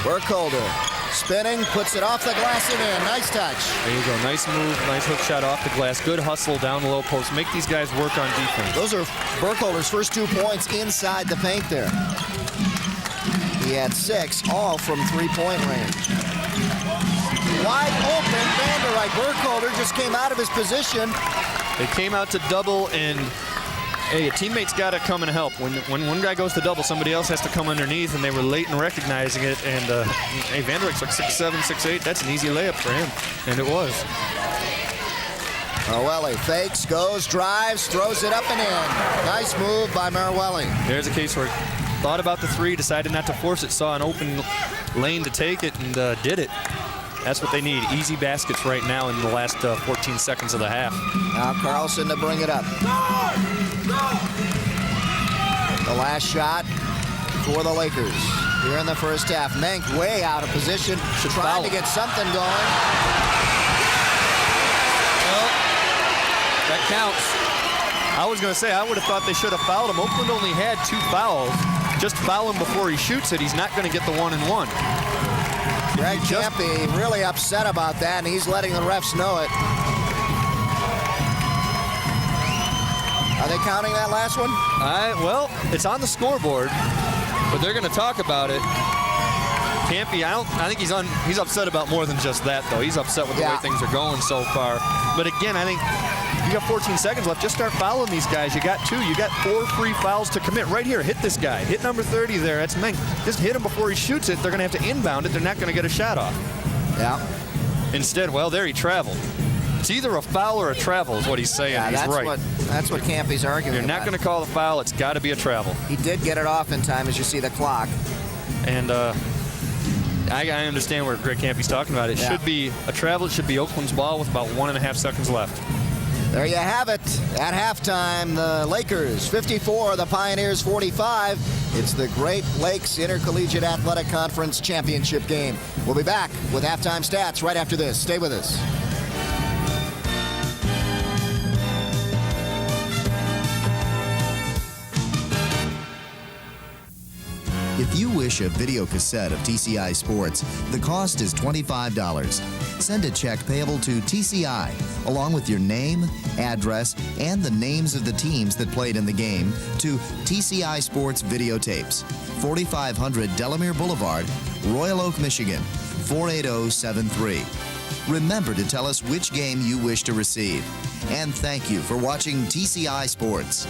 Burkholder spinning, puts it off the glass and in. Nice touch. There you go. Nice move. Nice hook shot off the glass. Good hustle down the low post. Make these guys work on defense. Those are Burkholder's first 2 points inside the paint there. He had 6, all from three-point range. Wide open, Van der Rijk. Burkholder just came out of his position. They came out to double, and hey, a teammate's got to come and help. When one guy goes to double, somebody else has to come underneath, and they were late in recognizing it. And hey, Van der Rijk's like 6'7", 6'8". That's an easy layup for him, and it was. Marawelli fakes, goes, drives, throws it up and in. Nice move by Marawelli. There's a case where thought about the three, decided not to force it, saw an open lane to take it, and did it. That's what they need. Easy baskets right now in the last 14 seconds of the half. Now Carlson to bring it up. The last shot for the Lakers here in the first half. Menk way out of position, trying to get something going. Well, that counts. I was going to say, I would have thought they should have fouled him. Oakland only had 2 fouls. Just foul him before he shoots it. He's not going to get the 1-and-1. Greg Campy really upset about that, and he's letting the refs know it. Are they counting that last one? Well, it's on the scoreboard, but they're going to talk about it. Campy, I think he's upset about more than just that, though. He's upset with the way things are going so far. But again, I think you got 14 seconds left. Just start fouling these guys. You got 2. You got 4 free fouls to commit. Right here, hit this guy. Hit number 30 there. That's Menk. Just hit him before he shoots it. They're going to have to inbound it. They're not going to get a shot off. Yeah. Instead, well, there he traveled. It's either a foul or a travel is what he's saying. Yeah, he's right. That's what Campy's arguing You're not going to call the foul. It's got to be a travel. He did get it off in time, as you see the clock. And I understand where Greg Campy's talking about. It should be a travel. It should be Oakland's ball with about 1.5 seconds left. There you have it. At halftime, the Lakers 54, the Pioneers 45. It's the Great Lakes Intercollegiate Athletic Conference Championship game. We'll be back with halftime stats right after this. Stay with us. If you wish a video cassette of TCI Sports, the cost is $25. Send a check payable to TCI, along with your name, address, and the names of the teams that played in the game, to TCI Sports Videotapes, 4500 Delamere Boulevard, Royal Oak, Michigan, 48073. Remember to tell us which game you wish to receive. And thank you for watching TCI Sports.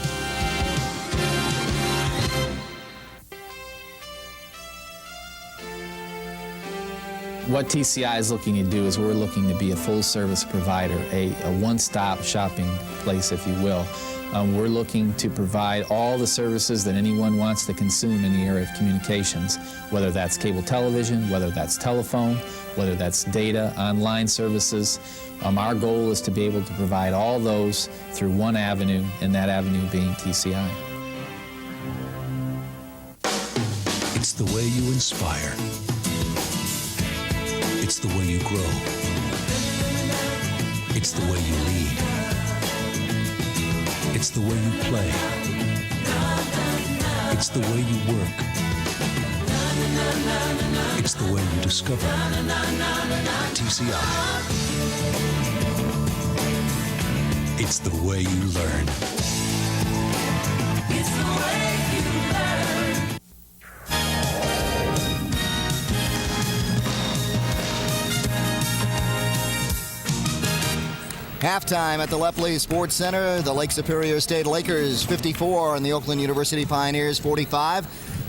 What TCI is looking to do is we're looking to be a full-service provider, a one-stop shopping place, if you will. We're looking to provide all the services that anyone wants to consume in the area of communications, whether that's cable television, whether that's telephone, whether that's data, online services. Our goal is to be able to provide all those through one avenue, and that avenue being TCI. It's the way you inspire. It's the way you grow. It's the way you lead. It's the way you play. It's the way you work. It's the way you discover. TCI. It's the way you learn. It's the way you learn. Halftime at the Lepley Sports Center. The Lake Superior State Lakers 54 and the Oakland University Pioneers 45.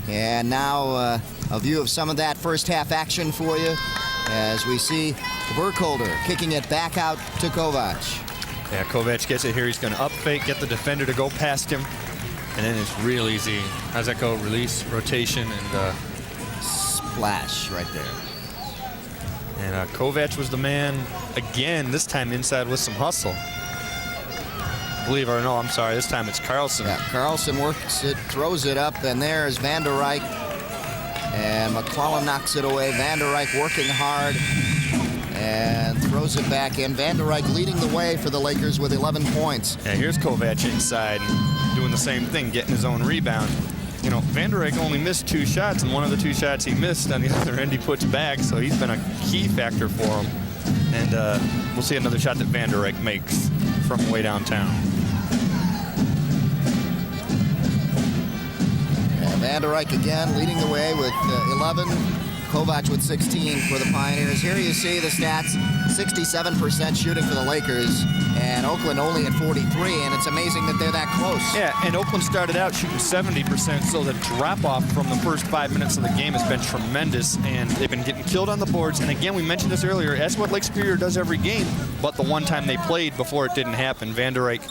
And now a view of some of that first half action for you as we see Burkholder kicking it back out to Kovac. Yeah, Kovac gets it here. He's going to up fake, get the defender to go past him. And then it's real easy. How's that go? Release, rotation, and splash right there. And Kovac was the man again, this time inside with some hustle. Believe it or no, I'm sorry, this time it's Carlson. Yeah, Carlson works it, throws it up, and there's Van der Rijk. And McClellan knocks it away. Van der Rijk working hard and throws it back in. Van der Rijk leading the way for the Lakers with 11 points. Yeah, here's Kovac inside doing the same thing, getting his own rebound. You know, Van der Rijk only missed 2 shots, and one of the 2 shots he missed on the other end he puts back, so he's been a key factor for him. And we'll see another shot that Van der Rijk makes from way downtown. And Van der Rijk again leading the way with 11. Kovac with 16 for the Pioneers. Here you see the stats, 67% shooting for the Lakers, and Oakland only at 43, and it's amazing that they're that close. Yeah, and Oakland started out shooting 70%, so the drop-off from the first 5 minutes of the game has been tremendous, and they've been getting killed on the boards. And again, we mentioned this earlier, that's what Lake Superior does every game, but the one time they played before it didn't happen. Van der Rijk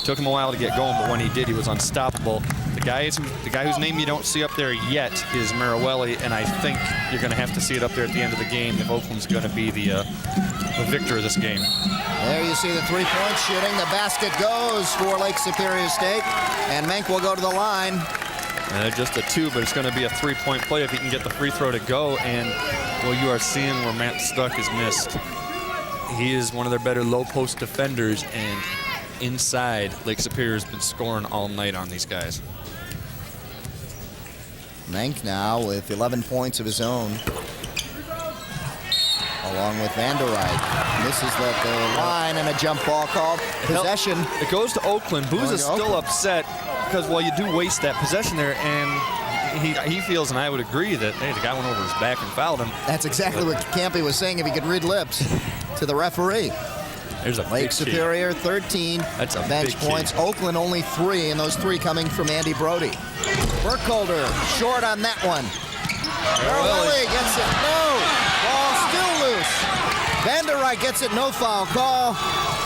took him a while to get going, but when he did, he was unstoppable. The guy whose name you don't see up there yet is Marawelli, and I think you're going to have to see it up there at the end of the game if Oakland's going to be the victor of this game. There you see the three-point shooting. The basket goes for Lake Superior State, and Menk will go to the line. Just a 2, but it's going to be a 3-point play if he can get the free throw to go. And well, you are seeing where Matt Stuck is missed. He is one of their better low-post defenders, and inside, Lake Superior has been scoring all night on these guys. Menk now with 11 points of his own, along with Van der Rijk. Misses the line, and a jump ball called. Possession. It goes to Oakland. Booz is still upset because, well, you do waste that possession there, and he feels, and I would agree, that, hey, the guy went over his back and fouled him. That's exactly what Campy was saying if he could read lips to the referee. There's a Lake Superior 13 bench points. Oakland only 3, and those 3 coming from Andy Brody. Burkholder short on that one. Marawelli gets it. No. Ball still loose. Van der Rijk gets it. No foul call.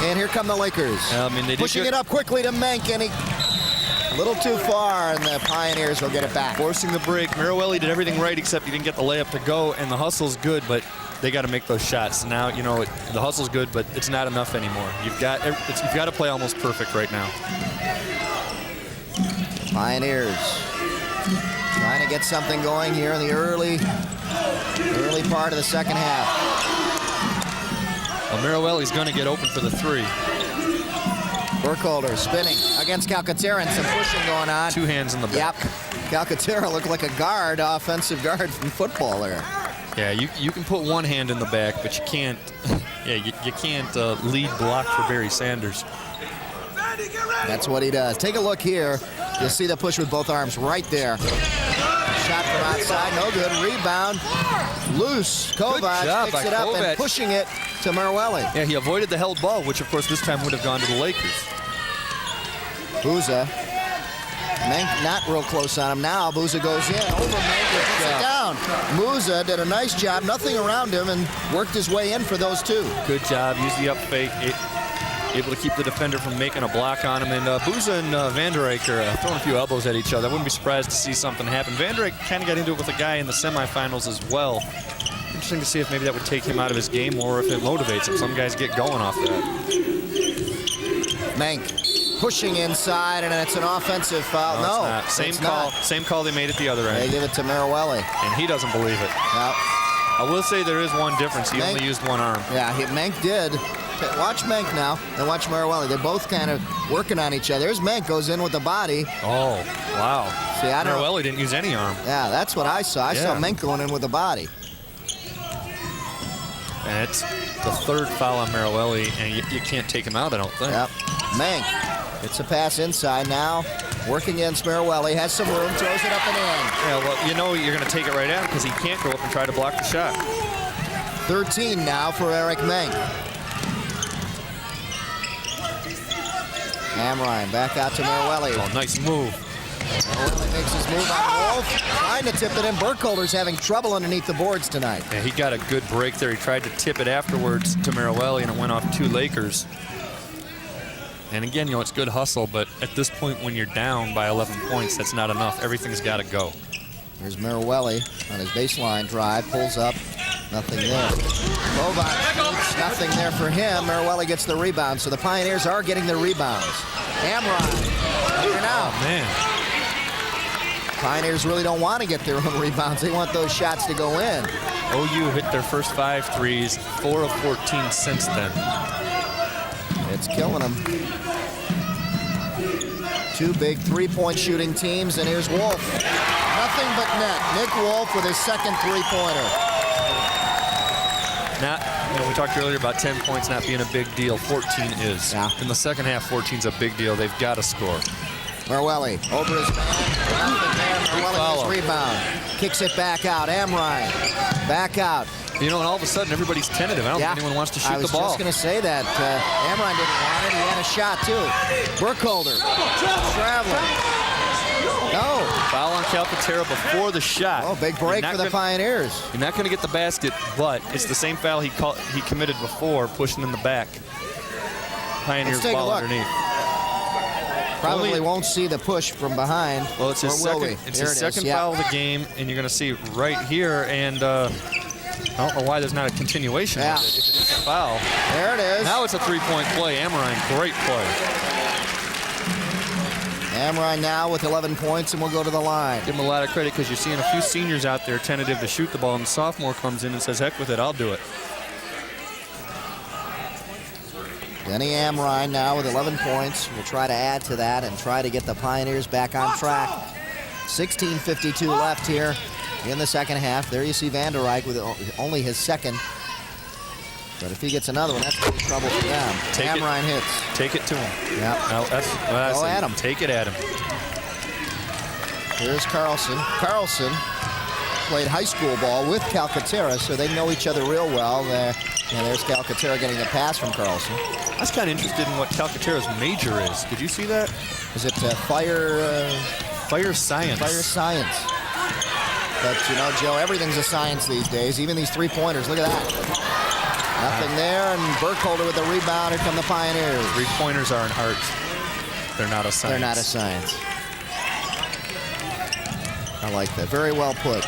And here come the Lakers. They pushing it up quickly to Menk, and he a little too far, and the Pioneers will get it back. Forcing the break. Marawelli did everything right except he didn't get the layup to go, and the hustle's good, but they got to make those shots. Now, you know, the hustle's good, but it's not enough anymore. You've got to play almost perfect right now. Pioneers trying to get something going here in the early part of the second half. Well, Marawelli's going to get open for the 3. Burkholder spinning against Calcaterra, and some pushing going on. 2 hands in the back. Yep. Calcaterra looked like a guard, offensive guard from football there. Yeah, you can put 1 hand in the back, but you can't. Yeah, you can't lead block for Barry Sanders. That's what he does. Take a look here. You'll see the push with both arms right there. Shot from outside, no good. Rebound, loose. Kovac picks it up and pushing it to Marawelli. Yeah, he avoided the held ball, which of course this time would have gone to the Lakers. Booza. Menk not real close on him now. Booza goes in over Menk and puts it down. Booza did a nice job, nothing around him, and worked his way in for those 2. Good job. Used the up fake. Able to keep the defender from making a block on him. And Booza and Van der Rijk are throwing a few elbows at each other. I wouldn't be surprised to see something happen. Van der Rijk kind of got into it with a guy in the semifinals as well. Interesting to see if maybe that would take him out of his game or if it motivates him. Some guys get going off that. Menk pushing inside, and it's an offensive foul. No, it's not. Same call they made at the other end. They give it to Marawelli. And he doesn't believe it. No. I will say there is one difference. He only used 1 arm. Yeah, Menk did. Watch Menk now, and watch Marawelli. They're both kind of working on each other. There's Menk, goes in with the body. Oh, wow. See, Marawelli didn't use any arm. Yeah, that's what I saw. I saw Menk going in with the body. And it's the 3rd foul on Marawelli, and you can't take him out, I don't think. Yep. Mank gets a pass inside now. Working against Maruelli, has some room, throws it up and in. Yeah, well, you know you're going to take it right at him because he can't go up and try to block the shot. 13 now for Eric Mank. Amrine back out to Maruelli. Oh, nice move. Maruelli makes his move on Wolf. Trying to tip it in. Burkholder's having trouble underneath the boards tonight. Yeah, he got a good break there. He tried to tip it afterwards to Maruelli, and it went off 2 Lakers. And again, you know, it's good hustle, but at this point when you're down by 11 points, that's not enough. Everything's got to go. Here's Maruelli on his baseline drive, pulls up, nothing there. Kovac shoots, nothing there for him. Maruelli gets the rebound, so the Pioneers are getting the rebounds. Amrine, here now. Oh, man. Pioneers really don't want to get their own rebounds. They want those shots to go in. OU hit their first 5 threes, 4 of 14 since then. It's killing them. 2 big three-point shooting teams, and here's Wolf. Nothing but net. Nick Wolf with his second three-pointer. We talked earlier about 10 points not being a big deal. 14 is. Yeah. In the second half, 14's a big deal. They've got to score. Maruelli over his man. Nothing there. Maruelli gets rebound. Kicks it back out. Amrine back out. You know, and all of a sudden, everybody's tentative. I don't think anyone wants to shoot the ball. I was just going to say that. Amrine didn't want it. He had a shot, too. Burkholder traveling. No. Foul on Calcaterra before the shot. Oh, big break for the Pioneers. You're not going to get the basket, but it's the same foul he committed before, pushing in the back. Pioneers ball underneath. Probably won't see the push from behind. Well, it's his second foul of the game, and you're going to see right here, and I don't know why there's not a continuation of it. If it is a foul. There it is. Now it's a three-point play. Amrine, great play. Amrine now with 11 points, and we'll go to the line. Give him a lot of credit because you're seeing a few seniors out there tentative to shoot the ball, and the sophomore comes in and says, heck with it, I'll do it. Denny Amrine now with 11 points. We'll try to add to that and try to get the Pioneers back on track. 16:52 left here in the second half. There you see Van der Rijk with only his second. But if he gets another one, that's big trouble for them. Amrine hits. Take it to him. Yeah. No, go at him. Take it at him. Here's Carlson. Carlson played high school ball with Calcaterra, so they know each other real well. And there's Calcaterra getting a pass from Carlson. I was kind of interested in what Calcaterra's major is. Did you see that? Is it fire science? Fire science. But, you know, Joe, everything's a science these days, even these three-pointers. Look at that. Nothing there, and Burkholder with the rebound. Here come the Pioneers. Three-pointers are an art. They're not a science. They're not a science. I like that. Very well put.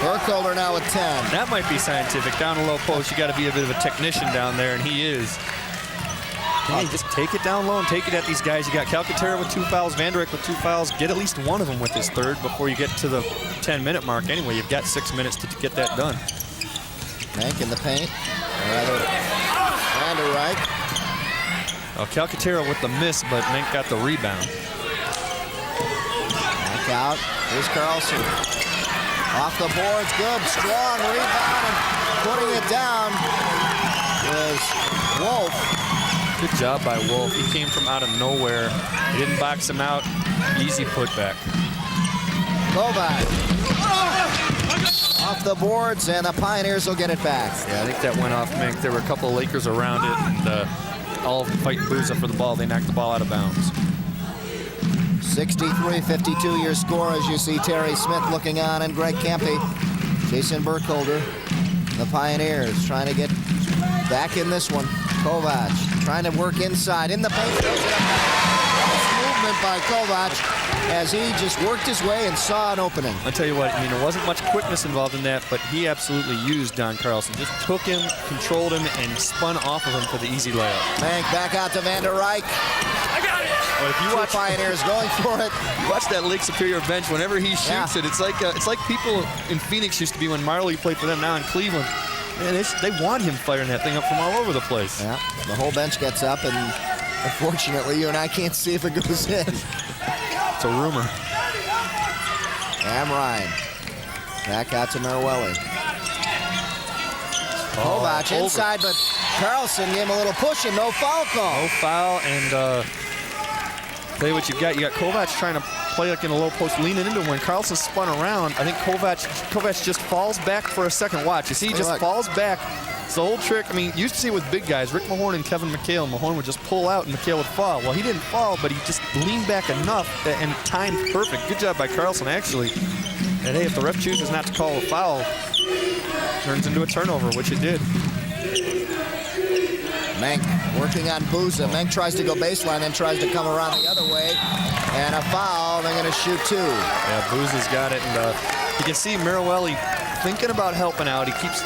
Burkholder now with 10. That might be scientific. Down a low post, you got to be a bit of a technician down there, and he is. Hey, just take it down low and take it at these guys. You got Calcaterra with 2 fouls, Van der Rijk with 2 fouls. Get at least one of them with his third before you get to the 10-minute mark. Anyway, you've got 6 minutes to get that done. Mank in the paint. Van der Rijk. Oh, Calcaterra with the miss, but Mank got the rebound. Back out. Here's Carlson. Off the boards, good, strong rebound, and putting it down is Wolf. Good job by Wolf. He came from out of nowhere. He didn't box him out. Easy putback. Kovac. Off the boards, and the Pioneers will get it back. Yeah, I think that went off Mank. There were a couple of Lakers around it, and all of them fighting Booza for the ball. They knocked the ball out of bounds. 63-52 your score as you see Terry Smith looking on and Greg Kempe. Jason Burkholder. The Pioneers trying to get back in this one. Kovac trying to work inside in the paint. Nice movement by Kovac as he just worked his way and saw an opening. I'll tell you what, I mean, there wasn't much quickness involved in that, but he absolutely used Don Carlson. Just took him, controlled him, and spun off of him for the easy layup. Mank back out to Van der Rijk. I got it! But if you watch Pioneers going for it, watch that Lake Superior bench. Whenever he shoots it, it's like people in Phoenix used to be when Marley played for them. Now in Cleveland, man, they want him firing that thing up from all over the place. Yeah, the whole bench gets up, and unfortunately, you and I can't see if it goes in. It's a rumor. Amrine back out to Maruelli. Kovac inside, but Carlson gave him a little push and no foul call. No foul, and tell you what you got. You got Kovac trying to play like in a low post, leaning into him. When Carlson spun around, I think Kovac just falls back for a second. Watch. You see, he just falls back. It's the old trick. I mean, you used to see it with big guys, Rick Mahorn and Kevin McHale. Mahorn would just pull out and McHale would fall. Well, he didn't fall, but he just leaned back enough and timed perfect. Good job by Carlson, actually. And hey, if the ref chooses not to call a foul, turns into a turnover, which it did. Menk working on Booza. Menk tries to go baseline, then tries to come around the other way. And a foul. They're going to shoot 2. Yeah, Booza's got it. And you can see Mirowelli thinking about helping out. He keeps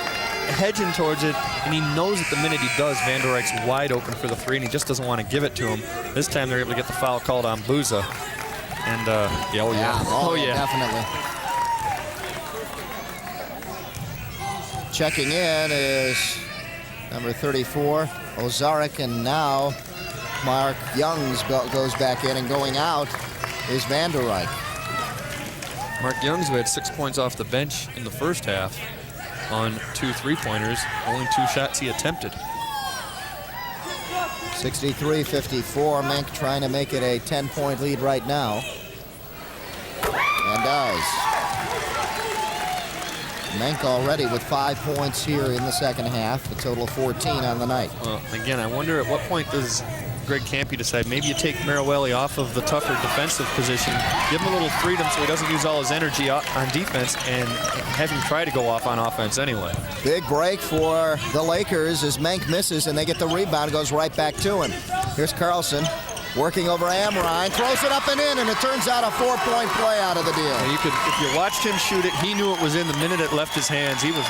hedging towards it, and he knows that the minute he does, Van der Rijk's wide open for the 3, and he just doesn't want to give it to him. This time they're able to get the foul called on Booza. And, Definitely. Checking in is number 34, Ozarek, and now Mark Youngs goes back in, and going out is Van der Rijk. Mark Youngs, who had 6 points off the bench in the first half on 2 3-pointers, only 2 shots he attempted. 63-54, Menk trying to make it a 10-point lead right now. And does. Menk already with 5 points here in the second half, a total of 14 on the night. Well, again, I wonder at what point does Greg Campy decide maybe you take Mirowelli off of the tougher defensive position, give him a little freedom so he doesn't use all his energy on defense, and have him try to go off on offense anyway. Big break for the Lakers as Menk misses, and they get the rebound, goes right back to him. Here's Carlson working over Amrine, throws it up and in, and it turns out a 4-point play out of the deal. Yeah, if you watched him shoot it, he knew it was in the minute it left his hands. He was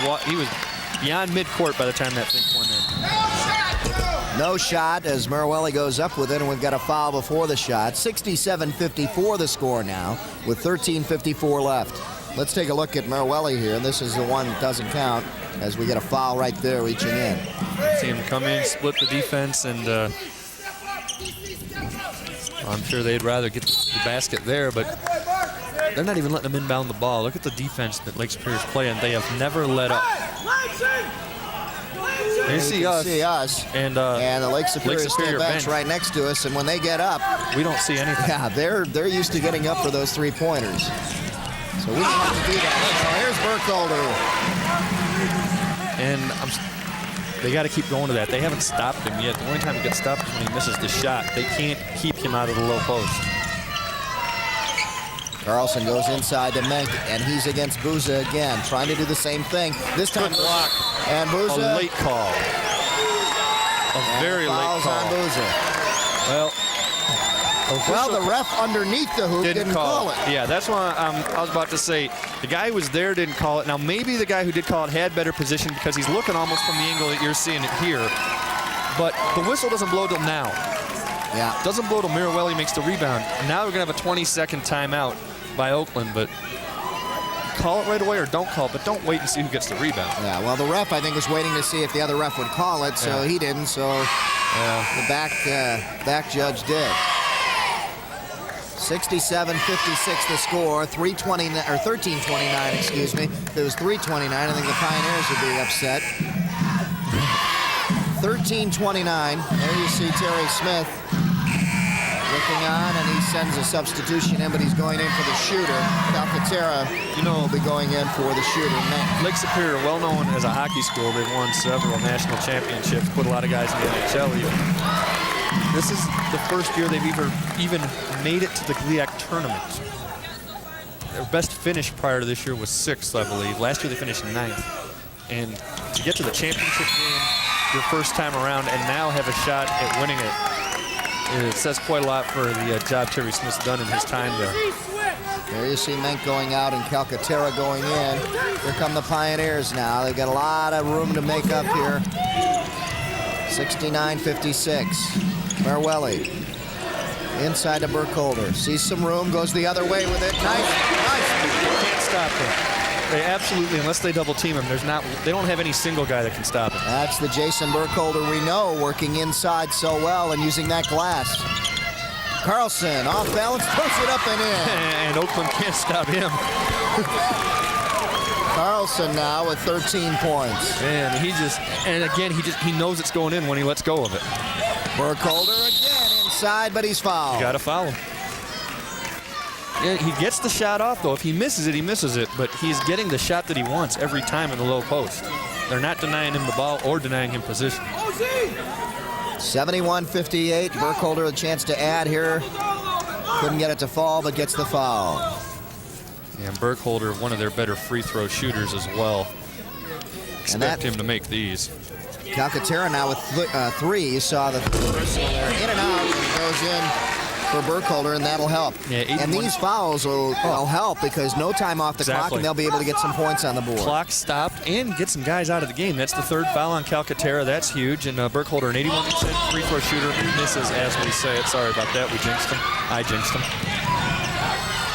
beyond midcourt by the time that thing went in. No shot as Mirowelli goes up with it, and we've got a foul before the shot. 67-54 the score now with 13:54 left. Let's take a look at Mirowelli here. This is the one that doesn't count as we get a foul right there reaching in. See him come in, split the defense, and I'm sure they'd rather get the basket there, but they're not even letting them inbound the ball. Look at the defense that Lake Superior's playing. They have never let up. You see us, and the Lake Superior State bench right next to us, and when they get up, we don't see anything. Yeah, they're used to getting up for those 3-pointers. So we don't have to do that. So here's Burkholder. And they got to keep going to that. They haven't stopped him yet. The only time he gets stopped is when he misses the shot. They can't keep him out of the low post. Carlson goes inside to Menk, and he's against Booza again, trying to do the same thing. This time block. And Booza. A late call. A very late call. On Booza. Well, the ref underneath the hoop didn't call it. Yeah, that's what I was about to say. The guy who was there didn't call it. Now, maybe the guy who did call it had better position because he's looking almost from the angle that you're seeing it here. But the whistle doesn't blow till now. Yeah. Doesn't blow till Mirowelli makes the rebound. Now we're going to have a 20-second timeout by Oakland, but call it right away or don't call it, but don't wait and see who gets the rebound. Yeah, well, the ref, I think, was waiting to see if the other ref would call it, so he didn't, so the back judge did. 67-56 the score, 13:29, excuse me. If it was 3:29, I think the Pioneers would be upset. 13:29, there you see Terry Smith looking on, and he sends a substitution in, but he's going in for the shooter. Calcaterra, will be going in for the shooter. Lake Superior, well known as a hockey school. They've won several national championships, put a lot of guys in the NHL even. This is the first year they've even made it to the GLIAC tournament. Their best finish prior to this year was 6th, I believe. Last year they finished 9th. And to get to the championship game your first time around and now have a shot at winning it, it says quite a lot for the job Terry Smith's done in his time there. There you see Menk going out and Calcaterra going in. Here come the Pioneers now. They've got a lot of room to make up here. 69-56. Mirowelli inside to Burkholder. Sees some room, goes the other way with it. Nice. Can't stop him. They absolutely, unless they double team him, they don't have any single guy that can stop him. That's the Jason Burkholder we know, working inside so well and using that glass. Carlson, off balance, throws it up and in. And Oakland can't stop him. Carlson now with 13 points. Man, he knows it's going in when he lets go of it. Burkholder again inside, but he's fouled. You got to foul him. Yeah, he gets the shot off, though. If he misses it, he misses it. But he's getting the shot that he wants every time in the low post. They're not denying him the ball or denying him position. 71-58. Burkholder a chance to add here. Couldn't get it to fall, but gets the foul. Yeah, and Burkholder, one of their better free throw shooters as well. Expect him to make these. Calcaterra now with 3. You saw the personal there. In and out, and it goes in for Burkholder, and that'll help. Yeah, and these fouls will help because no time off the clock, and they'll be able to get some points on the board. Clock stopped and get some guys out of the game. That's the 3rd foul on Calcaterra. That's huge. And Burkholder, an 81% free throw shooter, misses as we say it. Sorry about that. We jinxed him. I jinxed him.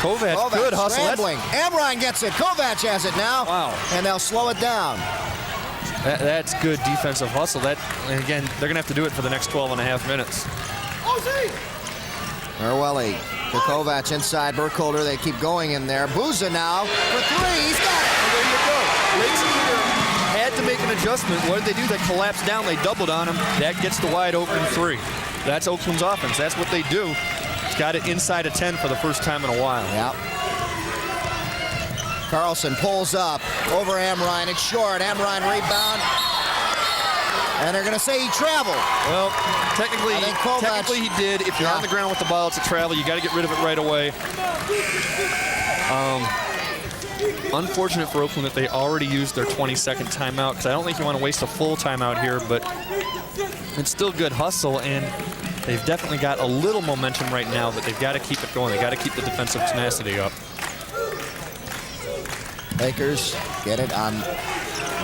Kovac, good hustle. Scrambling. Amrine gets it. Kovac has it now. Wow. And they'll slow it down. That's good defensive hustle. And again, they're going to have to do it for the next 12 and a half minutes. Merwelli to Kovac inside. Burkholder, they keep going in there. Booza now for 3. He's got it. And there you go. Had to make an adjustment. What did they do? They collapsed down. They doubled on him. That gets the wide open 3. That's Oakland's offense. That's what they do. It's got it inside of 10 for the first time in a while. Yep. Carlson pulls up over Amrine. It's short. Amrine rebound. And they're going to say he traveled. Well, technically he did. If you're on the ground with the ball, it's a travel. You got to get rid of it right away. Unfortunate for Oakland that they already used their 20-second timeout, because I don't think you want to waste a full timeout here, but it's still good hustle, and they've definitely got a little momentum right now, but they've got to keep it going. They got to keep the defensive tenacity up. Lakers get it on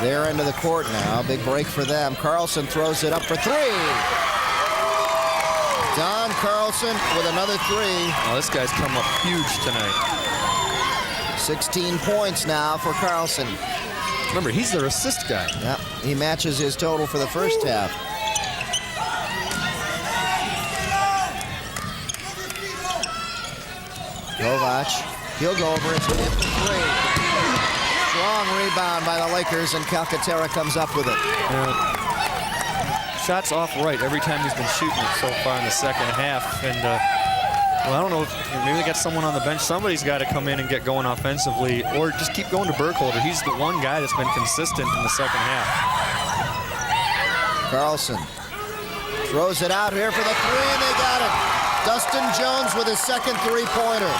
their end of the court now. Big break for them. Carlson throws it up for 3. Don Carlson with another 3. Oh, this guy's come up huge tonight. 16 points now for Carlson. Remember, he's their assist guy. Yep, he matches his total for the first half. Kovac, he'll go over. It's a 3. Strong rebound by the Lakers, and Calcaterra comes up with it. Shots off right every time he's been shooting it so far in the second half. And, well, I don't know, maybe they got someone on the bench. Somebody's got to come in and get going offensively, or just keep going to Burkholder. He's the one guy that's been consistent in the second half. Carlson throws it out here for the 3, and they got it. Dustin Jones with his second 3-pointer.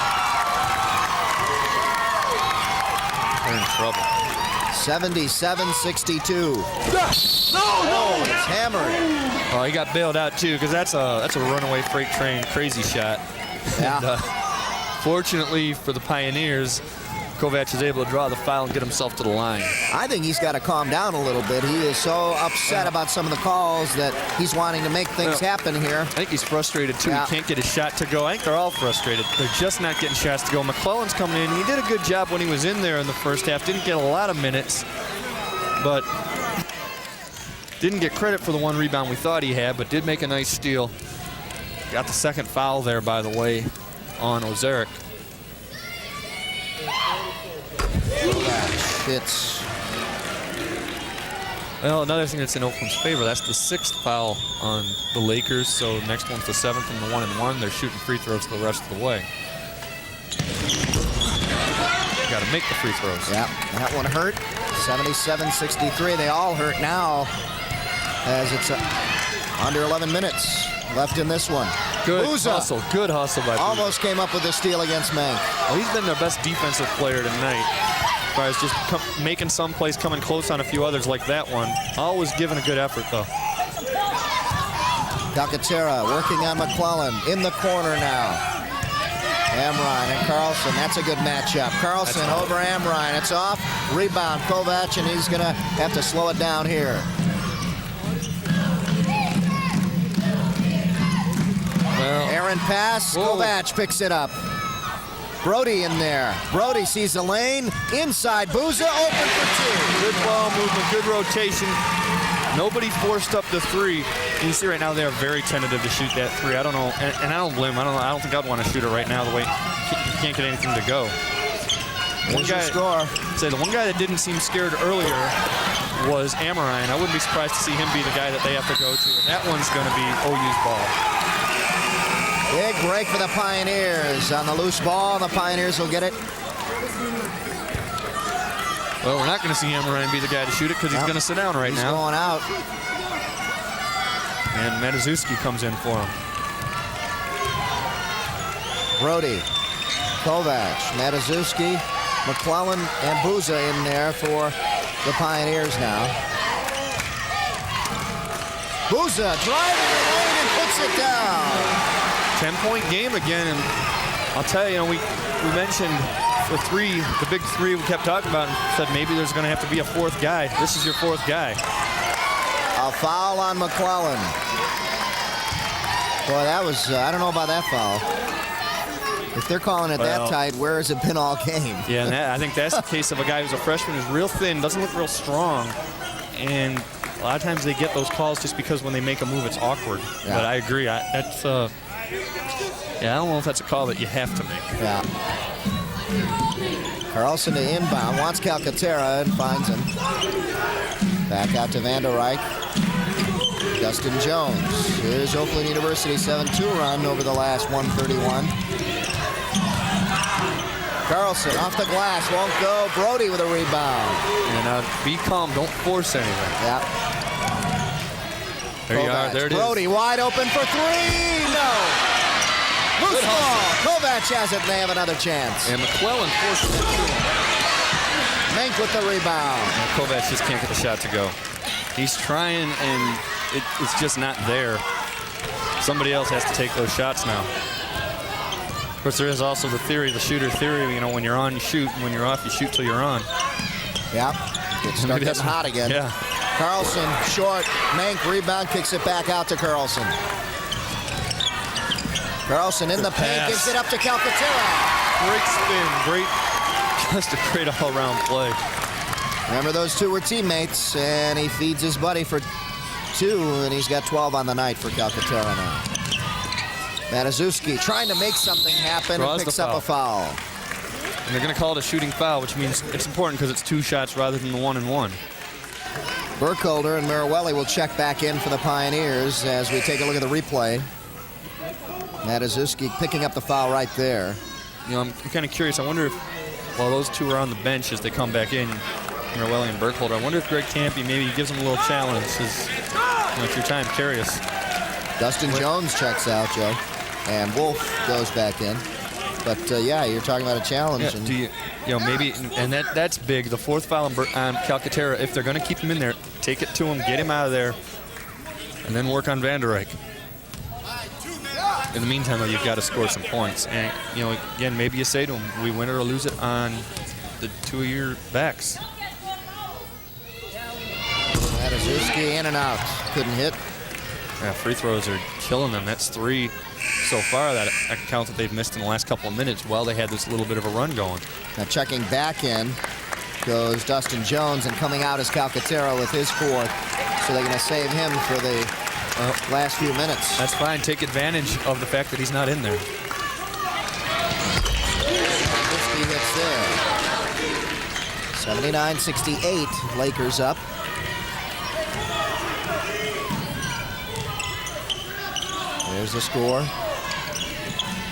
They're in trouble. 77-62. No! It's hammered. Oh, he got bailed out too, because that's a runaway freight train crazy shot. Yeah. And, fortunately for the Pioneers, Kovac is able to draw the foul and get himself to the line. I think he's got to calm down a little bit. He is so upset about some of the calls that he's wanting to make things happen here. I think he's frustrated too. He can't get his shot to go. I think they're all frustrated. They're just not getting shots to go. McClellan's coming in. He did a good job when he was in there in the first half. Didn't get a lot of minutes, but didn't get credit for the one rebound we thought he had, but did make a nice steal. Got the second foul there, by the way, on Ozarek. Fits. Well, another thing that's in Oakland's favor, that's the 6th foul on the Lakers. So next one's the 7th and the 1-and-1. They're shooting free throws the rest of the way. Got to make the free throws. Yeah, that one hurt. 77-63. They all hurt now, as it's under 11 minutes left in this one. Good Booza. hustle. Good hustle by Booza. Almost came up with a steal against Mank. Well, he's been their best defensive player tonight. As far as just making some plays, coming close on a few others like that one. Always giving a good effort, though. Calcaterra working on McClellan in the corner now. Amrine and Carlson. That's a good matchup. Carlson over Amrine. It's off. Rebound. Kovac, and he's going to have to slow it down here. Well, Aaron pass. Whoa. Kovac picks it up. Brody in there. Brody sees the lane. Inside. Booza open for 2. Good ball movement, good rotation. Nobody forced up the 3. You see right now they're very tentative to shoot that 3. I don't know, and I don't blame them. I don't think I'd want to shoot it right now the way you can't get anything to go. Here's your score. The one guy that didn't seem scared earlier was Amorine. I wouldn't be surprised to see him be the guy that they have to go to. And that one's going to be OU's ball. Big break for the Pioneers on the loose ball. The Pioneers will get it. Well, we're not going to see Amorine be the guy to shoot it because he's going to sit down right now. He's going out. And Matuszewski comes in for him. Brody, Kovac, Matuszewski, McClellan, and Buza in there for the Pioneers now. Buza driving the lane and puts it down. 10-point game again, and I'll tell you, we mentioned the big three we kept talking about, and said maybe there's going to have to be a fourth guy. This is your fourth guy. A foul on McClellan. Boy, that was, I don't know about that foul. If they're calling it that tight, where has it been all game? Yeah, and I think that's the case of a guy who's a freshman, who's real thin, doesn't look real strong, and a lot of times they get those calls just because when they make a move, it's awkward. Yeah. But I agree. I don't know if that's a call that you have to make. Yeah. Carlson to inbound, wants Calcaterra and finds him. Back out to Van der Rijk. Dustin Jones. Here's Oakland University 7-2 run over the last 131. Carlson off the glass, won't go. Brody with a rebound. And be calm, don't force anything. Yep. There you are, there it is. Brody wide open for three, no. Loose ball, Kovac has it, and they have another chance. And McClellan forces it to him. Mink with the rebound. And Kovac just can't get the shot to go. He's trying, and it's just not there. Somebody else has to take those shots now. Of course, there is also the theory, the shooter theory, when you're on, you shoot, and when you're off, you shoot till you're on. Yep. Start getting hot again. Yeah. Carlson, short. Mank, rebound, kicks it back out to Carlson. Carlson in the paint, gives it up to Calcaterra. Great spin, just a great all-around play. Remember, those two were teammates, and he feeds his buddy for 2, and he's got 12 on the night for Calcaterra now. Matuszewski trying to make something happen and picks up a foul. And they're going to call it a shooting foul, which means it's important because it's 2 shots rather than the 1-and-1. Burkholder and Mirowelli will check back in for the Pioneers as we take a look at the replay. Matuszewski picking up the foul right there. I'm kind of curious. I wonder if, while those two are on the bench as they come back in, Mirowelli and Burkholder, I wonder if Greg Campy maybe gives them a little challenge. It's your time, curious. Dustin Jones checks out, Joe, and Wolf goes back in. But yeah, you're talking about a challenge. Yeah, and do you maybe, and that's big. The 4th foul on Calcaterra. If they're going to keep him in there, take it to him, get him out of there, and then work on Van der Rijk. In the meantime, though, you've got to score some points. And again, maybe you say to him, we win it or lose it on the 2 of your backs. Matuszewski in and out, couldn't hit. Yeah, free throws are killing them. That's 3 so far that count that they've missed in the last couple of minutes while they had this little bit of a run going. Now checking back in goes Dustin Jones, and coming out is Calcaterra with his 4th. So they're going to save him for the last few minutes. That's fine. Take advantage of the fact that he's not in there. Matuszewski hits there. 79-68, Lakers up. There's the score.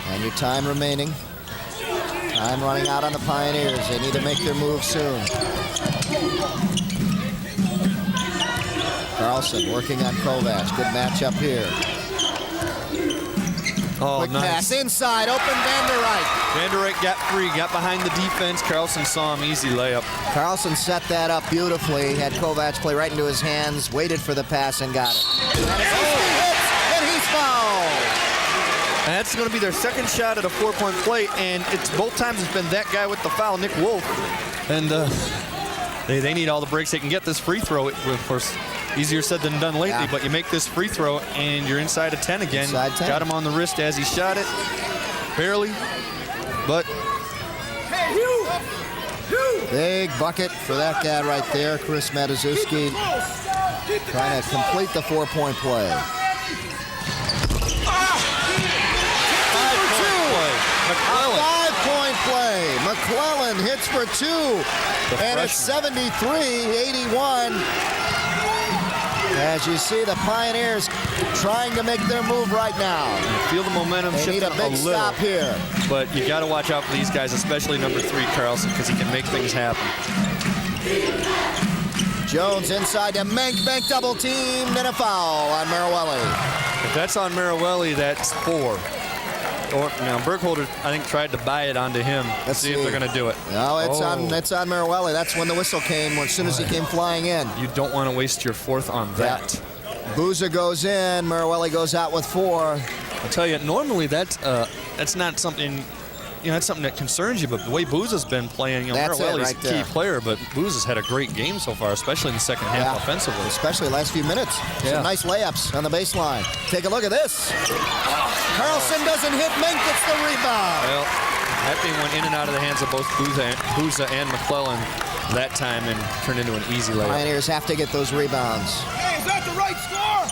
And your time remaining. Time running out on the Pioneers. They need to make their move soon. Carlson working on Kovac. Good matchup here. Oh, Quick nice. pass inside. Open Van der Rijk. Van der Rijk got free, got behind the defense. Carlson saw him, easy layup. Carlson set that up beautifully. Had Kovac play right into his hands. Waited for the pass and got it. And he's fouled. And that's going to be their 2nd shot at a 4-point play, and it's both times it's been that guy with the foul, Nick Wolf. And they need all the breaks they can get. This free throw, of course, easier said than done lately, Yeah. but you make this free throw and you're inside of 10 again. Inside 10. Got him on the wrist as he shot it, barely, but Big bucket for that guy right there, Chris Matuszewski, trying to complete the 4-point play. 5-point play. McClellan. 5-point play. McClellan hits for 2. And it's 73-81. As you see, the Pioneers trying to make their move right now. Feel the momentum They shifting need a big little. stop here. But you got to watch out for these guys, especially number 3, Carlson, because he can make things happen. Jones inside to Menk. Menk double teamed and a foul on Marawelli. If that's on Marawelli, that's 4. Or now Burkholder, I think, tried to buy it onto him. Let's see if they're going to do it. No, it's on Marawelli. That's when the whistle came, as soon as he came flying in. You don't want to waste your 4th on that. Boozer goes in. Marawelli goes out with 4. I'll tell you, normally that's not something, that's something that concerns you. But the way Booza's been playing, That's it Marawelli's right a key there. player, but Booza's had a great game so far, especially in the second half offensively. Especially last few minutes. Some nice layups on the baseline. Take a look at this. Carlson doesn't hit. Menk gets the rebound. Well, that thing went in and out of the hands of both Booza and McClellan that time and turned into an easy layup. Pioneers have to get those rebounds. Hey, is that the right score?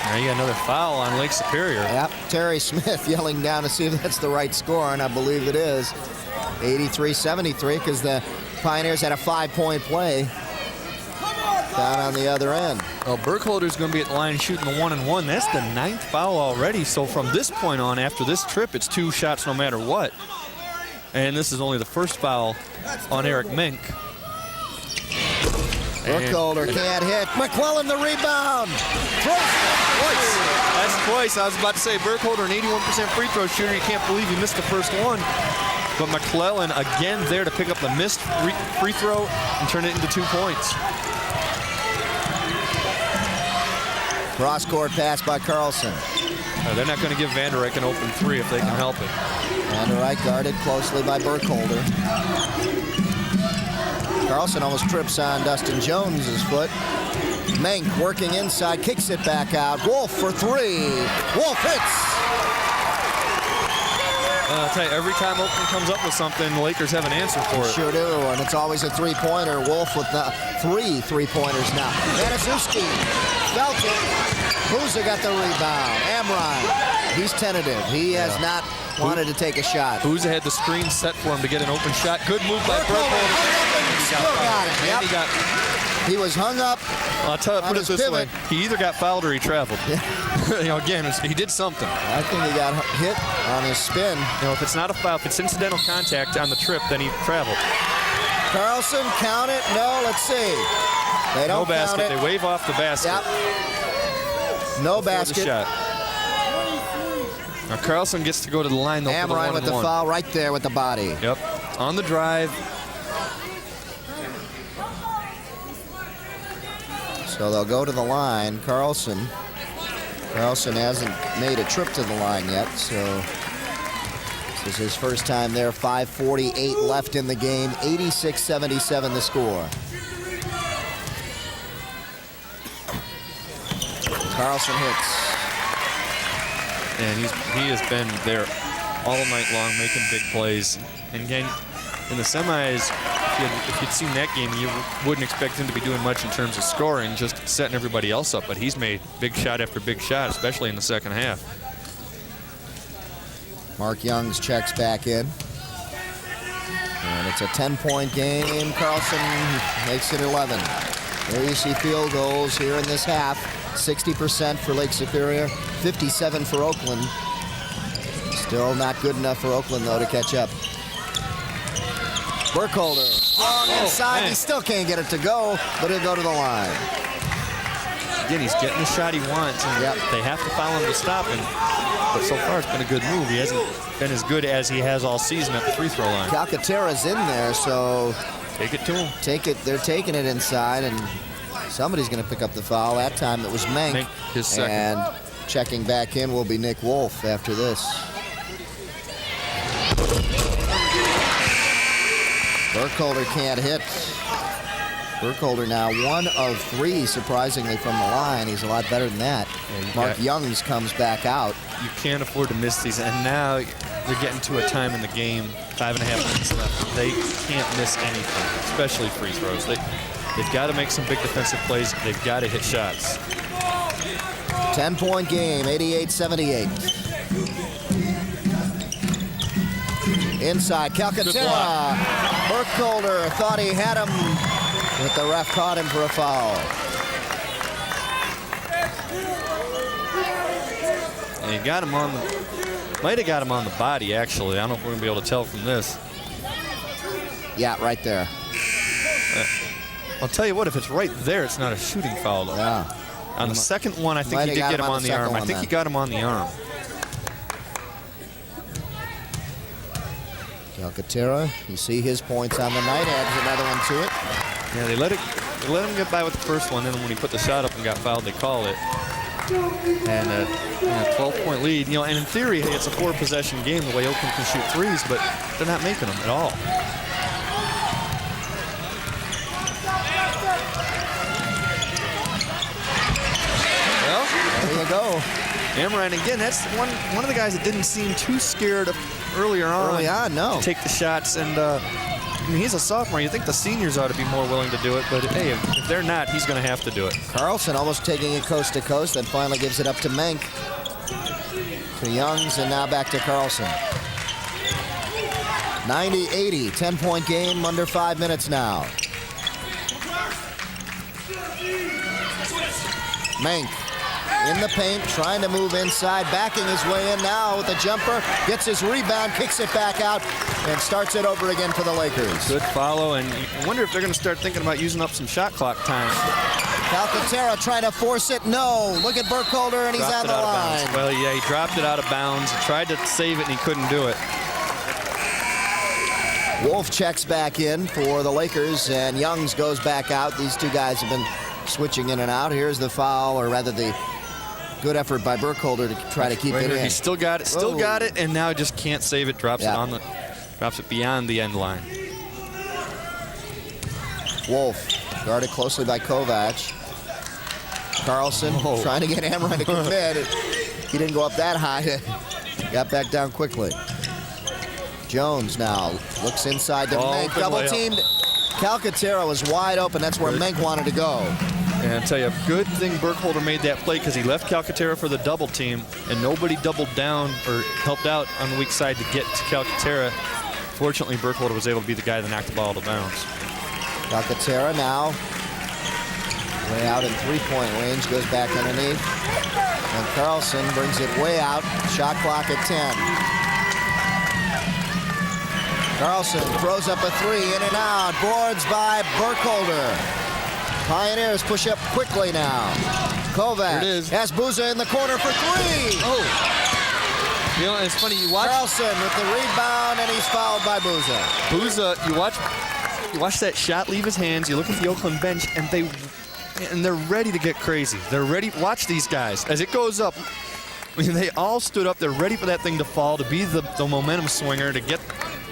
Now you got another foul on Lake Superior. Yep, Terry Smith yelling down to see if that's the right score, and I believe it is. 83-73, because the Pioneers had a 5-point play down on the other end. Well, Burkholder's going to be at the line shooting the 1-and-1. That's the 9th foul already. So from this point on, after this trip, it's 2 shots no matter what. And this is only the first foul on Eric Menk. Burkholder can't hit. McClellan the rebound. That's twice. I was about to say Burkholder, an 81% free throw shooter. You can't believe he missed the first one. But McClellan again there to pick up the missed free throw and turn it into 2 points. Cross-court pass by Carlson. They're not going to give Van Der Eyck an open 3 if they can help it. Van Der Eyck guarded closely by Burkholder. Carlson almost trips on Dustin Jones's foot. Menk working inside, kicks it back out. Wolf for 3. Wolf hits. I'll tell you, every time Oakland comes up with something, the Lakers have an answer for it. Sure do, and it's always a 3-pointer. Wolf with 3 3-pointers now. Vanaszewski felt it. Boozer got the rebound. Amron, he's tentative. He has not wanted to take a shot. Boozer had the screen set for him to get an open shot. Good move by Burkholder. Still got it. Yep. He was hung up. I'll tell you, put it this pivot. way. He either got fouled or he traveled. Again, he did something. I think he got hit on his spin. If it's not a foul, if it's incidental contact on the trip, then he traveled. Carlson, count it. No, let's see. They don't No basket. count it. They wave off the basket. Yep. No basket. The shot. Now Carlson gets to go to the line though. Amron with the foul right there with the body. Yep. On the drive. So they'll go to the line. Carlson hasn't made a trip to the line yet, so this is his first time there. 5:48 left in the game. 86-77 the score. Carlson hits. And he has been there all night long making big plays. And again, in the semis, if you'd seen that game, you wouldn't expect him to be doing much in terms of scoring, just setting everybody else up. But he's made big shot after big shot, especially in the second half. Mark Youngs checks back in. And it's a 10-point game. Carlson makes it 11. There you see field goals here in this half. 60% for Lake Superior, 57 for Oakland. Still not good enough for Oakland, though, to catch up. Burkholder, long inside. Man. He still can't get it to go, but he'll go to the line. Again, he's getting the shot he wants, and they have to foul him to stop him. But so far, it's been a good move. He hasn't been as good as he has all season at the free throw line. Calcaterra's in there, so take it to him. Take it. They're taking it inside, and somebody's going to pick up the foul. That time it was Menk. His second. And checking back in will be Nick Wolf after this. Burkholder can't hit. Burkholder now 1 of 3, surprisingly, from the line. He's a lot better than that. Mark Youngs comes back out. You can't afford to miss these, and now they're getting to a time in the game, 5.5 minutes left. They can't miss anything, especially free throws. They've got to make some big defensive plays. They've got to hit shots. 10-point game, 88-78. Inside, Calcaterra. Burkholder thought he had him, but the ref caught him for a foul. And he got him on the, might have got him on the body, actually. I don't know if we're going to be able to tell from this. Yeah, right there. I'll tell you what, if it's right there, it's not a shooting foul, though. Yeah. On the second one, I think he did get him on the arm. I think he got him on the arm. Calcaterra, you see his points on the night, adds another one to it. Yeah, they let him get by with the first one, then when he put the shot up and got fouled, they called it. And a 12-point lead. You know, and in theory, hey, it's a 4-possession game the way Oakland can shoot threes, but they're not making them at all. Well, there you go. Amrine, again, that's one of the guys that didn't seem too scared of earlier on. Early on, no. To take the shots, and I mean, he's a sophomore. You think the seniors ought to be more willing to do it, but hey, if they're not, he's going to have to do it. Carlson almost taking it coast to coast, then finally gives it up to Menk. To Youngs, and now back to Carlson. 90-80, 10-point game, under 5 minutes now. Menk in the paint, trying to move inside, backing his way in now with the jumper, gets his rebound, kicks it back out, and starts it over again for the Lakers. Good follow, and I wonder if they're going to start thinking about using up some shot clock time. Calcaterra trying to force it, no. Look at Burkholder, and he's on the line. Well, yeah, he dropped it out of bounds. He tried to save it, and he couldn't do it. Wolf checks back in for the Lakers, and Youngs goes back out. These two guys have been switching in and out. Here's the foul, or rather the good effort by Burkholder to try to keep it in. He still got it, and now just can't save it. Drops it beyond the end line. Wolf guarded closely by Kovac. Carlson trying to get Amrine to commit. He didn't go up that high. Got back down quickly. Jones now looks inside to Menk. Double teamed. Calcaterra was wide open. That's where Menk wanted to go. And I'll tell you, a good thing Burkholder made that play because he left Calcaterra for the double team, and nobody doubled down or helped out on the weak side to get to Calcaterra. Fortunately, Burkholder was able to be the guy that knocked the ball out of bounds. Calcaterra now way out in three-point range, goes back underneath. And Carlson brings it way out. Shot clock at 10. Carlson throws up a three, in and out. Boards by Burkholder. Pioneers push up quickly now. Kovac has Booza in the corner for three. Oh. You know, it's funny, you watch Carlson with the rebound, and he's fouled by Booza. Booza, you watch that shot leave his hands, you look at the Oakland bench, and they're ready to get crazy. They're ready. Watch these guys. As it goes up, I mean, they all stood up. They're ready for that thing to fall, to be the momentum swinger, to get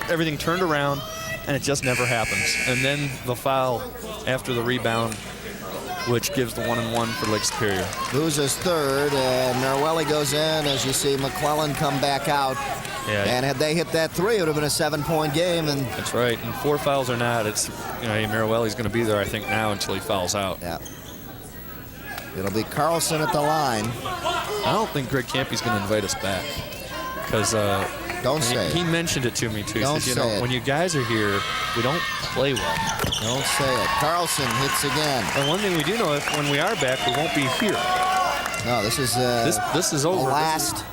everything turned around, and it just never happens. And then the foul after the rebound, which gives the 1-and-1 for Lake Superior. Booza's third, and Narwelli goes in. As you see, McClellan come back out. Yeah. And had they hit that three, it would have been a 7-point game. And that's right. And 4 fouls or not, it's, you know, Mariwelli's going to be there, I think, now until he fouls out. Yeah. It'll be Carlson at the line. I don't think Greg Campy's going to invite us back because don't say he mentioned it to me too. Don't he said, you know, say it. When you guys are here, we don't play well. Don't say it. Carlson hits again. And one thing we do know, if when we are back, we won't be here. No, this is this is over. The last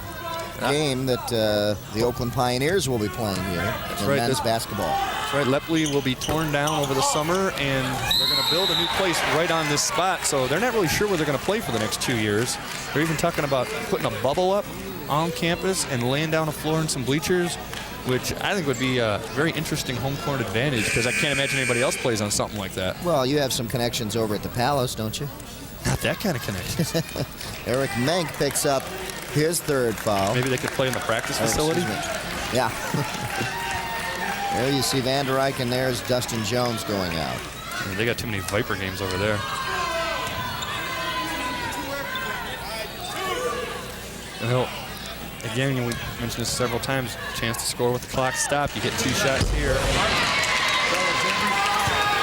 game that the Oakland Pioneers will be playing here in men's basketball. That's right. Lepley will be torn down over the summer, and they're going to build a new place right on this spot. So they're not really sure where they're going to play for the next 2 years. They're even talking about putting a bubble up on campus and laying down a floor and some bleachers, which I think would be a very interesting home court advantage because I can't imagine anybody else plays on something like that. Well, you have some connections over at the Palace, don't you? Not that kind of connection. Eric Menk picks up his third foul. Maybe they could play in the practice facility? Yeah. There you see Van Der Eyck, and there's Dustin Jones going out. Yeah, they got too many Viper games over there. Well, again, we mentioned this several times, chance to score with the clock stopped. You get 2 shots here.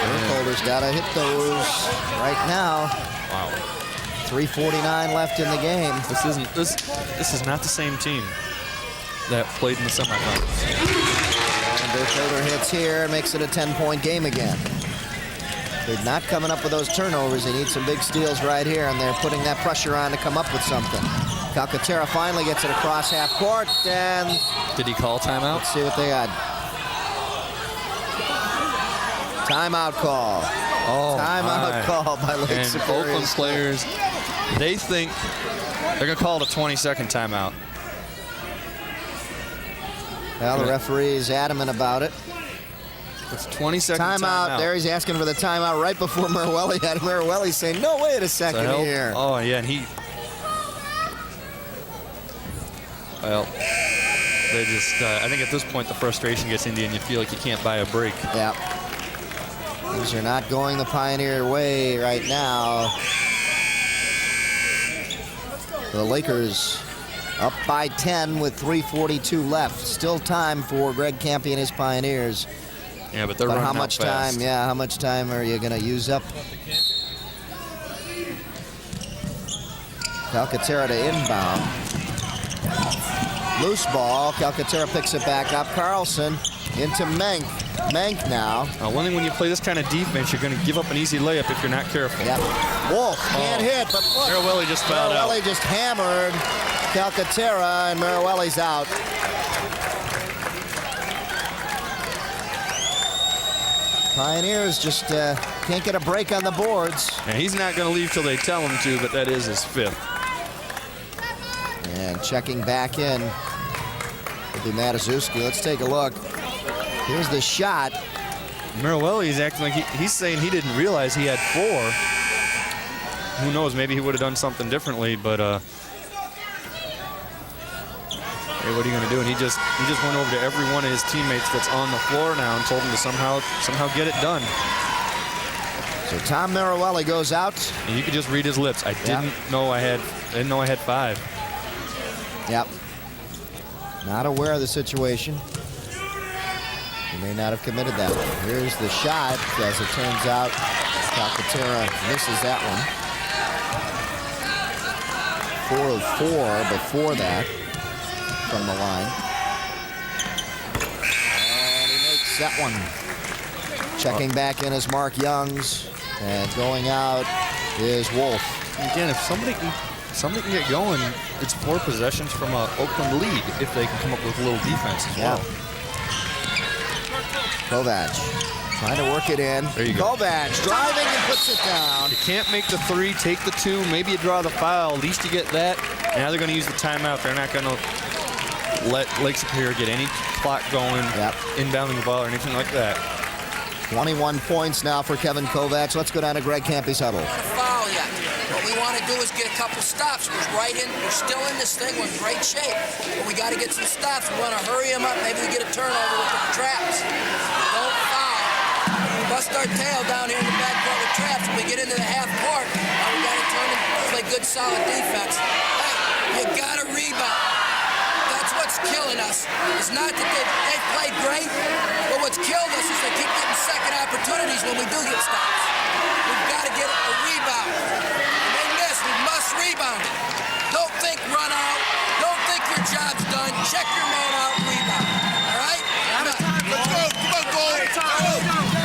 Burkholder's got to hit those right now. Wow. 3:49 left in the game. This is not the same team that played in the semifinals. And Burkholder hits here and makes it a 10-point game again. They're not coming up with those turnovers. They need some big steals right here, and they're putting that pressure on to come up with something. Calcaterra finally gets it across half court, and did he call timeout? Let's see what they got. Timeout call. Oh, timeout call by Lake and Superior. Oakland players, they think they're going to call it a 20-second timeout. Well, the referee is adamant about it. It's 20-second timeout. There he's asking for the timeout right before Merwelli had Merwelli saying, no, wait a second here. Oh, yeah, and he... Well, they just... I think at this point the frustration gets into you and you feel like you can't buy a break. Yeah. Things are not going the Pioneer way right now. The Lakers up by 10 with 3:42 left. Still time for Greg Campy and his Pioneers. Yeah, but they're running how much out fast. time? Yeah, how much time are you going to use up? Calcaterra to inbound. Loose ball. Calcaterra picks it back up. Carlson into Menk. Menk now. One thing when you play this kind of defense, you're going to give up an easy layup if you're not careful. Yep. Wolf can't hit, but look. Merwelli just fouled out. Merwelli just hammered Calcaterra, and Merwelli's out. Pioneers just can't get a break on the boards. And he's not going to leave till they tell him to, but that is his 5th. And checking back in will be Mataszewski. Let's take a look. Here's the shot. Merwelli's acting like he's saying he didn't realize he had 4. Who knows? Maybe he would have done something differently, but hey, what are you going to do? And he just went over to every one of his teammates that's on the floor now and told him to somehow get it done. So Tom Merwelli goes out. And you could just read his lips. I didn't know I had 5. Yep. Not aware of the situation. He may not have committed that one. Here's the shot. As it turns out, Calcaterra misses that one. 4 of 4 before that from the line. And he makes that one. Checking back in is Mark Youngs. And going out is Wolf. Again, if somebody can get going, it's 4 possessions from an Oakland lead if they can come up with a little defense as well. Kovac trying to work it in. There you go. Kovac driving and puts it down. You can't make the 3, take the 2, maybe you draw the foul. At least you get that. Now they're going to use the timeout. They're not going to let Lake Superior get any clock going, inbounding the ball or anything like that. 21 points now for Kevin Kovac. Let's go down to Greg Campy's huddle. Foul yet. What we want to do is get a couple stops. We're still in this thing. We're in great shape. But we got to get some stops. We want to hurry them up. Maybe we get a turnover with the traps. Don't foul. We bust our tail down here in the backcourt with traps. When we get into the half court, we got to turn and play good, solid defense. Hey, you got to rebound. That's what's killing us. It's not that they played great, but what's killed us is they keep getting second opportunities when we do get stops. We've got to get a rebound. They miss. We must rebound. Don't think run out. Don't think your job's done. Check your man out and rebound. All right? Let's go. Come on, goal.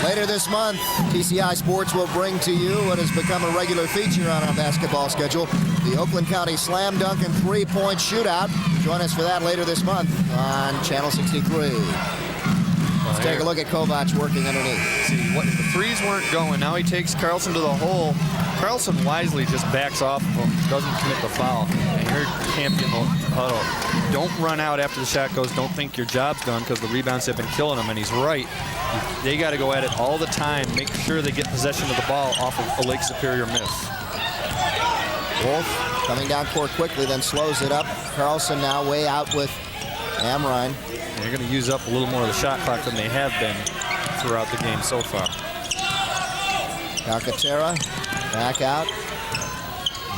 Later this month, TCI Sports will bring to you what has become a regular feature on our basketball schedule, the Oakland County Slam Dunk and 3-point Shootout. Join us for that later this month on Channel 63. Let's take a look at Kovac working underneath. See, what the 3s weren't going. Now he takes Carlson to the hole. Carlson wisely just backs off of him, doesn't commit the foul. And you're camping the huddle. Don't run out after the shot goes. Don't think your job's done because the rebounds have been killing him, and he's right. They got to go at it all the time, make sure they get possession of the ball off of a Lake Superior miss. Wolf coming down court quickly, then slows it up. Carlson now way out with Amrine. And they're going to use up a little more of the shot clock than they have been throughout the game so far. Calcaterra back out.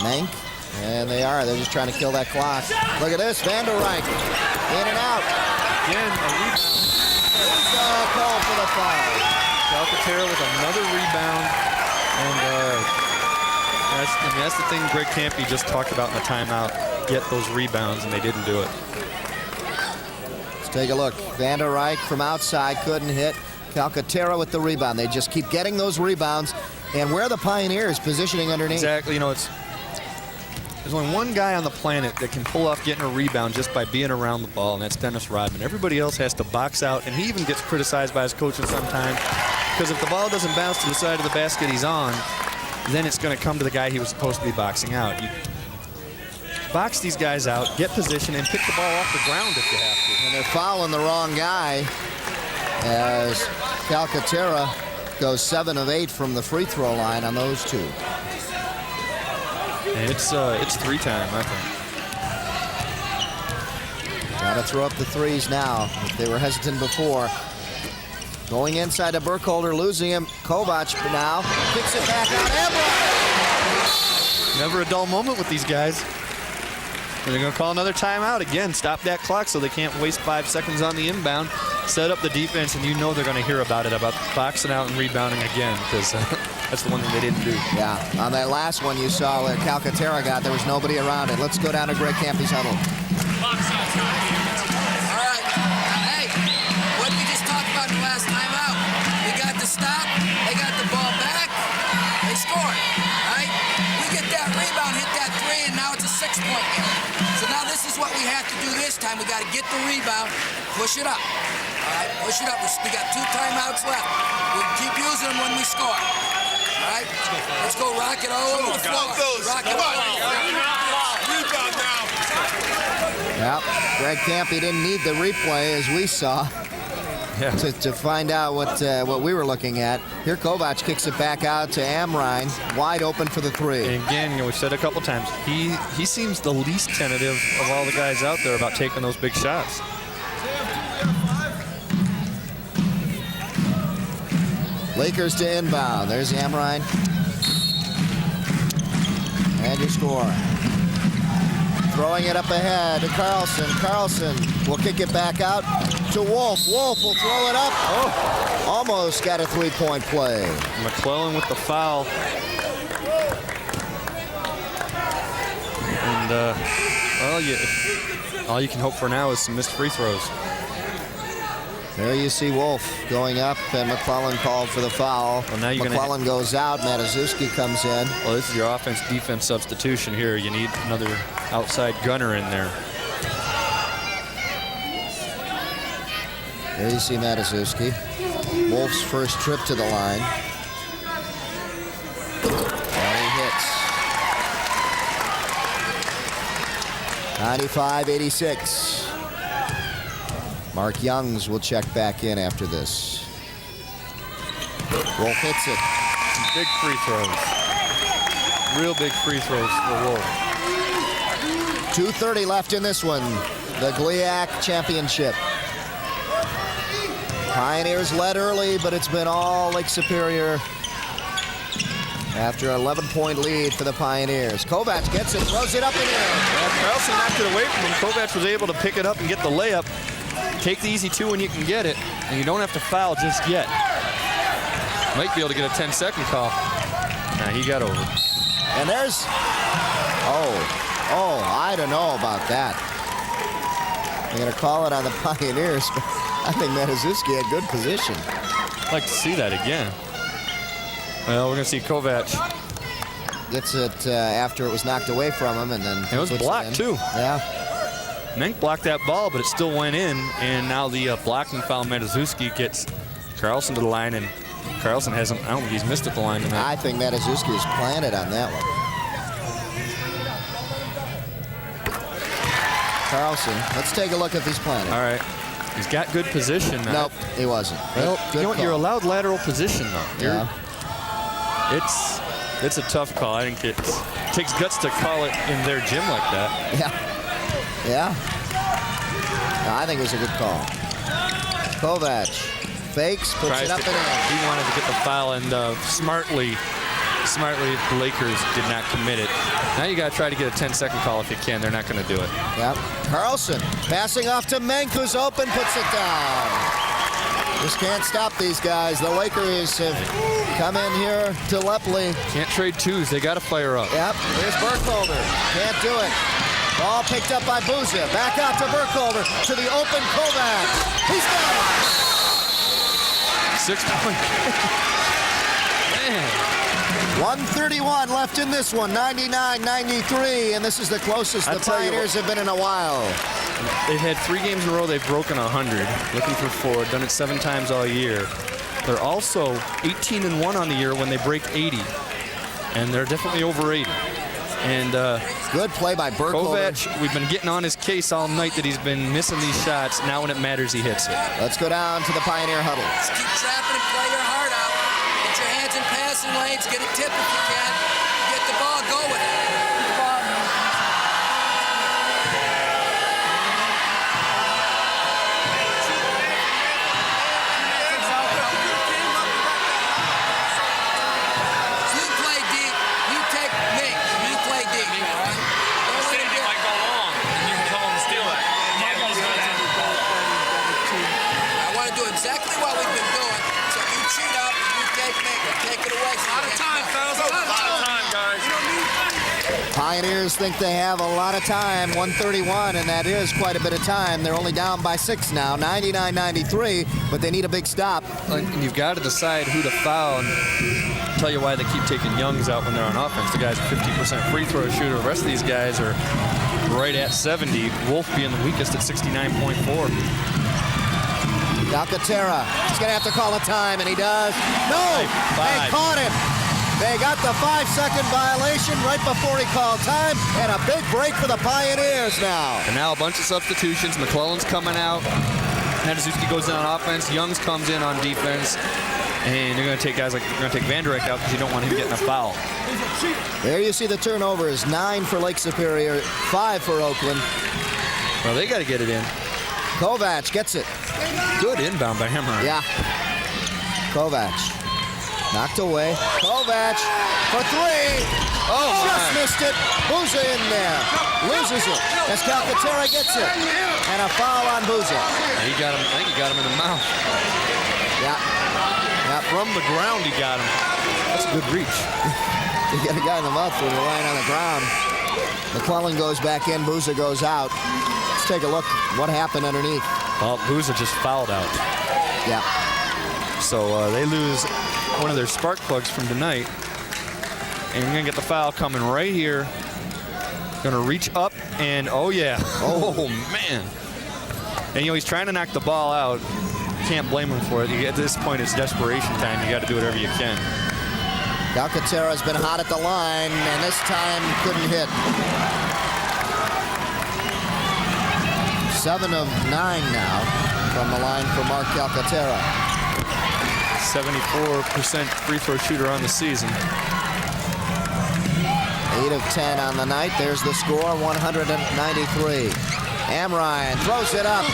Menk. And they are. They're just trying to kill that clock. Look at this. Van der Rijk. In and out. Again, a rebound. There's a call for the foul. Calcaterra with another rebound. And That's the thing Greg Campy just talked about in the timeout. Get those rebounds, and they didn't do it. Let's take a look. Van der Rijk from outside couldn't hit. Calcaterra with the rebound. They just keep getting those rebounds. And where are the Pioneers positioning underneath? Exactly. You know, there's only one guy on the planet that can pull off getting a rebound just by being around the ball, and that's Dennis Rodman. Everybody else has to box out, and he even gets criticized by his coaches sometimes because if the ball doesn't bounce to the side of the basket he's on, then it's going to come to the guy he was supposed to be boxing out. You box these guys out, get position, and pick the ball off the ground if you have to. And they're fouling the wrong guy as Calcaterra goes 7 of 8 from the free throw line on those two. And it's 3-time, I think. Got to throw up the threes now. If they were hesitant before. Going inside to Burkholder, losing him. Kovac now kicks it back out. Ambrose! Never a dull moment with these guys. And they're going to call another timeout again. Stop that clock so they can't waste 5 seconds on the inbound. Set up the defense, and you know they're going to hear about it, about boxing out and rebounding again, because that's the one thing they didn't do. Yeah, on that last one you saw where Calcaterra got, there was nobody around it. Let's go down to Greg Campy's huddle. All right. Hey, what did we just talk about in the last timeout? We got the stop. They got the ball back. They scored. All right? We get that rebound, hit that three, and now it's a 6-point game. So now this is what we have to do this time. We got to get the rebound, push it up. All right, push it up. We got 2 timeouts left. We'll keep using them when we score. All right, let's go rock it all over the floor. Rock it all over. Rebound now. Yep, Greg Campy didn't need the replay as we saw to find out what we were looking at. Here Kovac kicks it back out to Amrine, wide open for the three. And again, you know, we've said a couple times, he seems the least tentative of all the guys out there about taking those big shots. Lakers to inbound. There's Amrine. And your score. Throwing it up ahead to Carlson. Carlson will kick it back out to Wolf. Wolf will throw it up. Oh, almost got a 3-point play. McClellan with the foul. And, well, all you can hope for now is some missed free throws. There you see Wolf going up, and McClellan called for the foul. Well, now McClellan goes out. Mataszewski comes in. Well, this is your offense-defense substitution here. You need another outside gunner in there. There you see Mataszewski. Wolf's first trip to the line. And he hits. 95-86. Mark Youngs will check back in after this. Wolf hits it. Big free throws. Real big free throws for Wolf. 2:30 left in this one. The GLIAC Championship. Pioneers led early, but it's been all Lake Superior after an 11-point lead for the Pioneers. Kovac gets it, throws it up in the air. Well, Carlson knocked it away from him. Kovac was able to pick it up and get the layup. Take the easy 2 when you can get it, and you don't have to foul just yet. Might be able to get a 10-second call. Nah, he got over. And there's, I don't know about that. They're going to call it on the Pioneers, but I think Mataszewski had good position. I'd like to see that again. Well, we're going to see Kovac. Gets it after it was knocked away from him, and then it was blocked, too. Yeah. Menk blocked that ball, but it still went in, and now the blocking foul, Mataszewski gets Carlson to the line, and Carlson hasn't, I don't think he's missed at the line tonight. I think Mataszewski is planted on that one. Carlson, let's take a look if he's planted. All right. He's got good position now. Nope, he wasn't. Well, you know what? You're allowed lateral position, though. Yeah. It's a tough call. I think it takes guts to call it in their gym like that. Yeah. Yeah. No, I think it was a good call. Kovac fakes, puts it up and in. He wanted to get the foul, and smartly, the Lakers did not commit it. Now you got to try to get a 10-second call if you can. They're not going to do it. Yep. Carlson passing off to Menk, who's open, puts it down. Just can't stop these guys. The Lakers have come in here to Lepley. Can't trade twos. They got to fire up. Yep, here's Burkholder. Can't do it. Ball picked up by Booza. Back out to Burkholder to the open Kovac. He's got it. 6 point. Man. 131 left in this one, 99-93, and this is the closest the Pioneers have been in a while. They've had 3 games in a row they've broken 100, looking for 4, done it 7 times all year. They're also 18-1 on the year when they break 80, and they're definitely over 80. And good play by Burkholder. Kovac, we've been getting on his case all night that he's been missing these shots. Now when it matters, he hits it. Let's go down to the Pioneer huddle. Just keep trapping and play your heart out. Get your hands in passing lanes. Get a tip if you can. Get the ball, go with it. Pioneers think they have a lot of time, 131, and that is quite a bit of time. They're only down by 6 now, 99-93, but they need a big stop. And you've got to decide who to foul. And I'll tell you why they keep taking Youngs out when they're on offense. The guy's a 50% free throw shooter. The rest of these guys are right at 70. Wolf being the weakest at 69.4. Calcaterra, he's going to have to call a time, and he does. No, they caught him. They got the 5-second violation right before he called time, and a big break for the Pioneers now. And now a bunch of substitutions. McClellan's coming out. Nadaszewski goes in on offense. Youngs comes in on defense. And you're going to take guys like, you're going to take Van out because you don't want him getting a foul. There you see the turnovers, 9 for Lake Superior, 5 for Oakland. Well, they got to get it in. Kovac gets it. Good inbound by Hemmer. Yeah. Kovac. Knocked away. Kovac for 3. Oh, just missed it. Booza in there. Loses it as Calcaterra gets it. And a foul on Booza. He got him. I think he got him in the mouth. Yeah. From the ground, he got him. That's a good reach. You get a guy in the mouth when you're lying on the ground. McClellan goes back in. Booza goes out. Let's take a look what happened underneath. Well, Booza just fouled out. Yeah. So they lose one of their spark plugs from tonight. And you're going to get the foul coming right here. Going to reach up and, oh, yeah. Oh, man. And, you know, he's trying to knock the ball out. Can't blame him for it. At this point, it's desperation time. You got to do whatever you can. Calcaterra's been hot at the line, and this time couldn't hit. 7 of 9 now from the line for Mark Calcaterra. 74% free throw shooter on the season. 8 of 10 on the night. There's the score, 193. Amrine throws it up.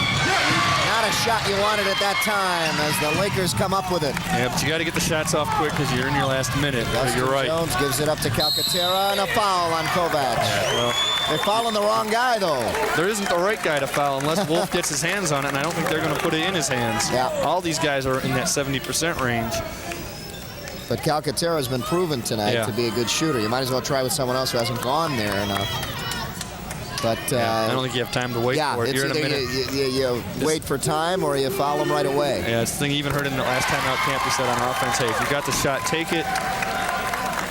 Not a shot you wanted at that time as the Lakers come up with it. Yeah, but you got to get the shots off quick because you're in your last minute. You're right. Jones gives it up to Calcaterra and a foul on Kovac. Yeah, well, they're fouling the wrong guy, though. There isn't the right guy to foul unless Wolf gets his hands on it, and I don't think they're going to put it in his hands. Yeah. All these guys are in that 70% range. But Calcaterra's been proven tonight to be a good shooter. You might as well try with someone else who hasn't gone there enough. But I don't think you have time to wait for it. You're in a minute. You wait for time or you foul them right away. Yeah, it's the thing you even heard in the last time out camp. He said on offense, hey, if you got the shot, take it.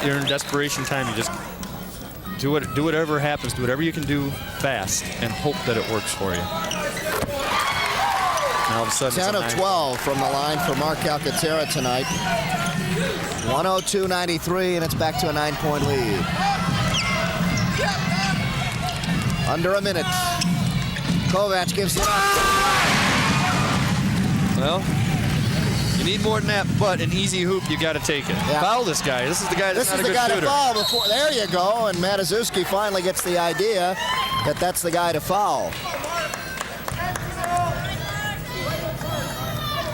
You're in desperation time. You just do whatever happens. Do whatever you can do fast and hope that it works for you. Now all of a sudden, 10 of 12 from the line for Mark Calcaterra tonight. 102-93, and it's back to a 9-point lead. Under a minute. Kovac gives it up. Well, you need more than that, but an easy hoop, you got to take it. Yeah. Foul this guy. This is the guy that's not a good shooter. This is the guy to foul before. There you go, and Nadaszewski finally gets the idea that that's the guy to foul.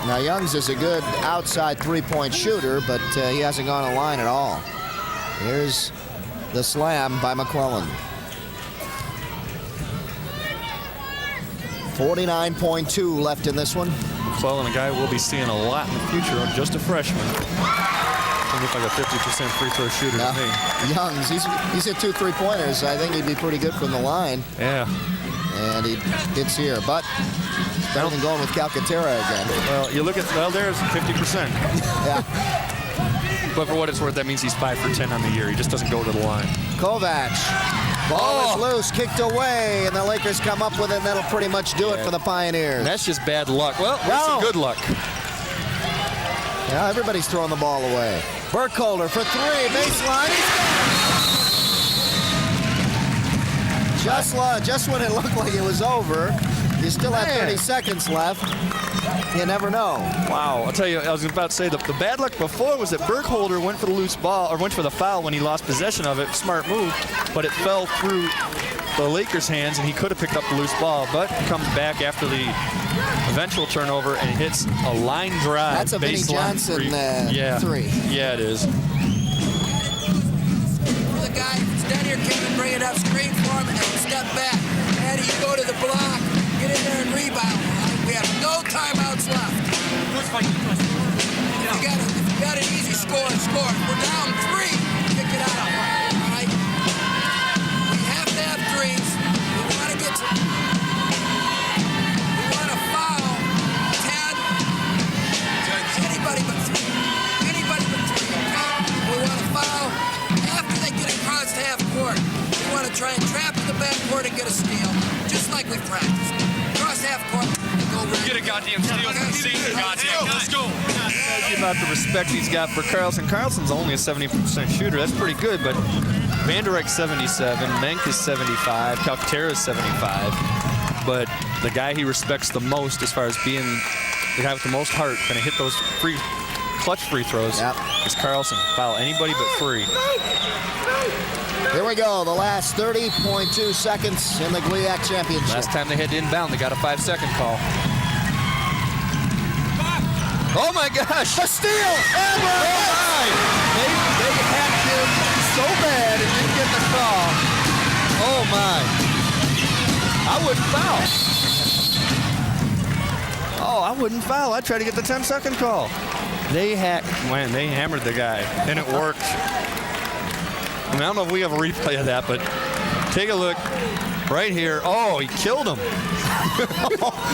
Now, Youngs is a good outside three-point shooter, but he hasn't gone a line at all. Here's the slam by McClellan. 49.2 left in this one. McClellan, a guy we'll be seeing a lot in the future, just a freshman. He looks like a 50% free throw shooter to me. Youngs, he's hit 2 3-pointers. I think he'd be pretty good from the line. Yeah. And he hits here, but it's better than going with Calcaterra again. Well, you look at, well, there's 50%. Yeah. But for what it's worth, that means he's 5 for 10 on the year. He just doesn't go to the line. Kovac. Ball is loose, kicked away, and the Lakers come up with it, and that'll pretty much do it for the Pioneers. And that's just bad luck. Well, that's some good luck. Yeah, everybody's throwing the ball away. Burkholder for 3, baseline. Just when it looked like it was over, you still have 30 seconds left. You never know. Wow, I'll tell you, I was about to say the bad luck before was that Burkholder went for the loose ball, or went for the foul when he lost possession of it. Smart move, but it fell through the Lakers' hands, and he could have picked up the loose ball, but comes back after the eventual turnover and hits a line drive. That's a Vinnie Johnson 3. Yeah, it is. The guy that's down here came and bring it up, screen for him, and step back. And you go to the block, get in there and rebound. We have no timeouts left. If you got an easy score, score. We're down 3, kick it out. All right? We have to have threes. We want to get to... We want to foul 10. Anybody but 3. Anybody but 3, okay? We want to foul after they get across half court. We want to try and trap in the backcourt and get a steal, just like we practiced. Cross half court. Get a goddamn steal. Let's go. About the respect he's got for Carlson. Carlson's only a 70% shooter. That's pretty good, but Van Der Eyck's 77, Menk is 75, Calcaterra is 75. But the guy he respects the most as far as being the guy with the most heart, going to hit those clutch free throws, is Carlson. Foul anybody but 3. Here we go, the last 30.2 seconds in the GLIAC Championship. Last time they had to inbound, they got a 5-second call. Oh my gosh! A steal! And we're They hacked him so bad and didn't get the call. Oh my! I wouldn't foul. Oh, I wouldn't foul. I'd try to get the 10-second call. They hammered the guy, and it worked. I mean, I don't know if we have a replay of that, but take a look right here. Oh, he killed him.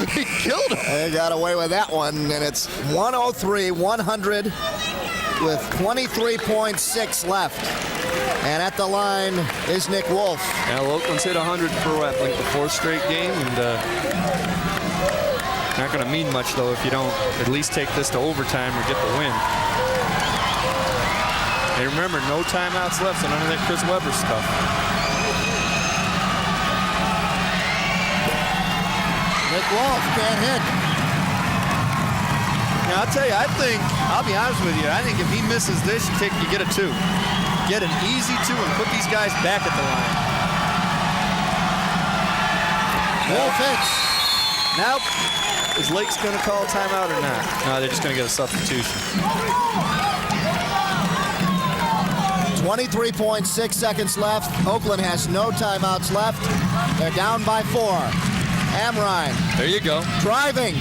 He killed him. They got away with that one, and it's 103-100 with 23.6 left. And at the line is Nick Wolf. Now, Oakland's hit 100 for what, like the 4th straight game, and not going to mean much, though, if you don't at least take this to overtime or get the win. And remember, no timeouts left, so none of that Chris Webber stuff. Nick Wolf can't hit. Now, I'll tell you, I'll be honest with you, I think if he misses this, you get a 2. Get an easy 2 and put these guys back at the line. Wolf hits. Now, is Lake's going to call a timeout or not? No, they're just going to get a substitution. 23.6 seconds left. Oakland has no timeouts left. They're down by 4. Amrine. There you go. Driving.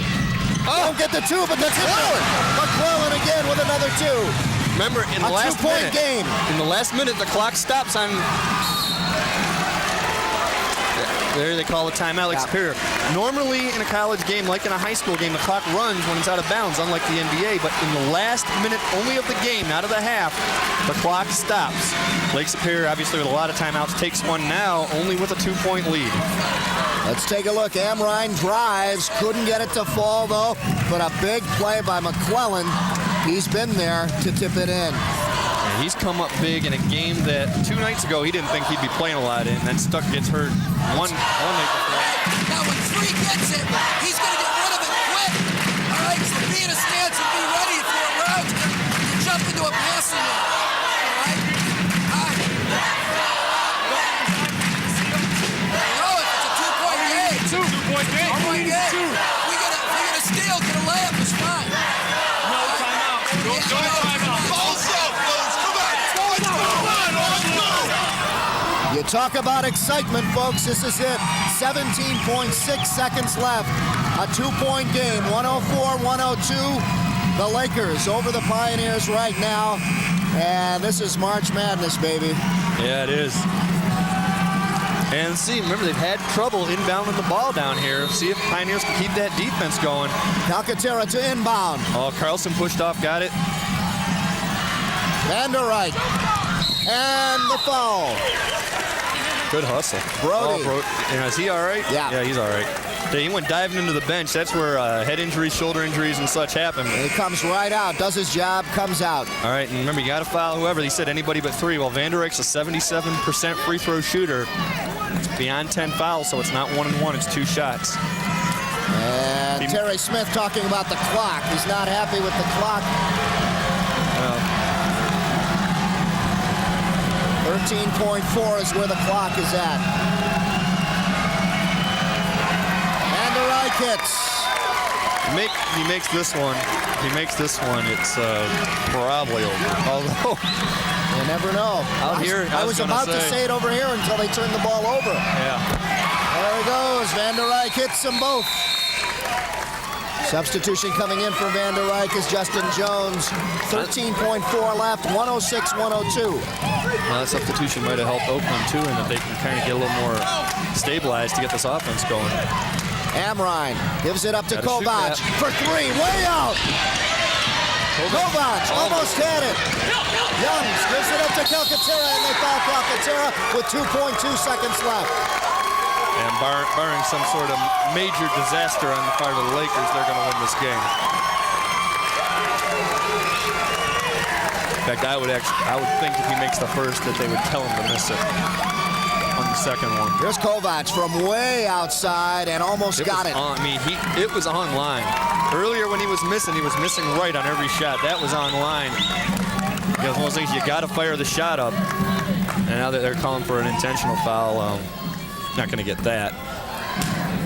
Don't get the 2, but that's McClellan. McClellan again with another 2. Remember, in the last minute, game. In the last minute, the clock stops on. There they call a timeout, like Superior. Normally in a college game, like in a high school game, the clock runs when it's out of bounds, unlike the NBA. But in the last minute only of the game, not of the half, the clock stops. Lake Superior, obviously with a lot of timeouts, takes one now, only with a 2-point lead. Let's take a look. Amrine drives, couldn't get it to fall though, but a big play by McClellan. He's been there to tip it in. And he's come up big in a game that 2 nights ago he didn't think he'd be playing a lot in. Then Stuck gets hurt one night before. Now when 3 gets it, he's going to get rid of it quick. All right, so be in a stance and be ready for a route to jump into a passing lane. All right? Oh, if it's a 2-point game. 2-point game. 2-point game. We get a steal, get a layup, it's fine. No timeout. No timeout. Balls up, folks. Come on. Come on. Let's go. You talk about excitement, folks. This is it. 17.6 seconds left. A 2-point game, 104-102. The Lakers over the Pioneers right now. And this is March Madness, baby. Yeah, it is. And see, remember, they've had trouble inbounding the ball down here. See if Pioneers can keep that defense going. Calcaterra to inbound. Oh, Carlson pushed off, got it. Van der Rijk. And the foul. Good hustle. Brody. Is he all right? Yeah. Yeah, he's all right. Yeah, he went diving into the bench. That's where head injuries, shoulder injuries, and such happen. He comes right out, does his job, comes out. All right, and remember, you got to foul whoever. He said anybody but 3. Well, Van der Rijk's a 77% free throw shooter. It's beyond 10 fouls, so it's not 1-and-1. It's 2 shots. And Terry Smith talking about the clock. He's not happy with the clock. 13.4 is where the clock is at. Van der Rijk hits. He makes this one. He makes this one. It's probably over. Although you never know. I was about to say it over here until they turned the ball over. Yeah. There he goes. Van der Rijk hits them both. Substitution coming in for Van der Rijk is Justin Jones. 13.4 left, 106-102. Well, that substitution might have helped Oakland, too, in that they can kind of get a little more stabilized to get this offense going. Amrine gives it up to Kovac for 3, way out. Kovac almost had it. Youngs gives it up to Calcaterra, and they foul Calcaterra with 2.2 seconds left. And barring some sort of major disaster on the part of the Lakers, they're going to win this game. In fact, I would think if he makes the first that they would tell him to miss it on the second one. Here's Kovac from way outside and almost got it. It was on line. Earlier when he was missing right on every shot. That was on line. Because one of those things, you got to fire the shot up. And now that they're calling for an intentional foul, not going to get that.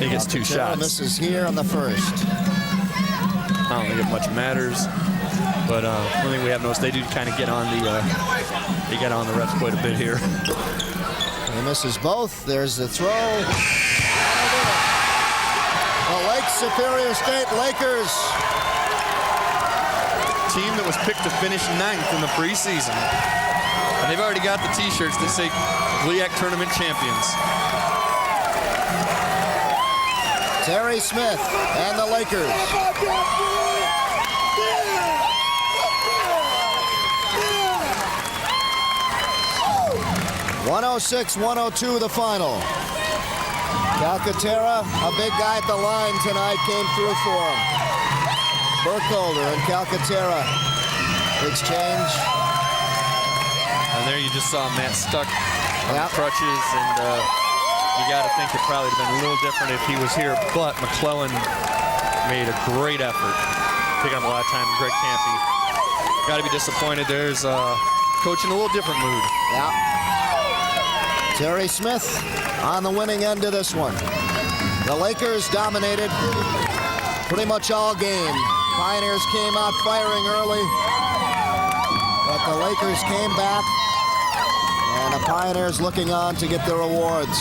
He gets 2 shots. Misses here on the first. I don't think it much matters. But one thing we have noticed, they do kind of get on the refs quite a bit here. He misses both. There's the throw. The Lake Superior State Lakers. Team that was picked to finish 9th in the preseason. And they've already got the T-shirts that say GLIAC Tournament Champions. Terry Smith and the Lakers. 106-102 the final. Calcaterra, a big guy at the line tonight, came through for him. Burkholder and Calcaterra exchange. And there you just saw Matt stuck on crutches, and you got to think it probably would have been a little different if he was here, but McClellan made a great effort, picking up a lot of time. Greg Campy, got to be disappointed. There's coach in a little different mood. Yeah. Terry Smith on the winning end of this one. The Lakers dominated pretty much all game. Pioneers came out firing early, but the Lakers came back, and the Pioneers looking on to get their awards.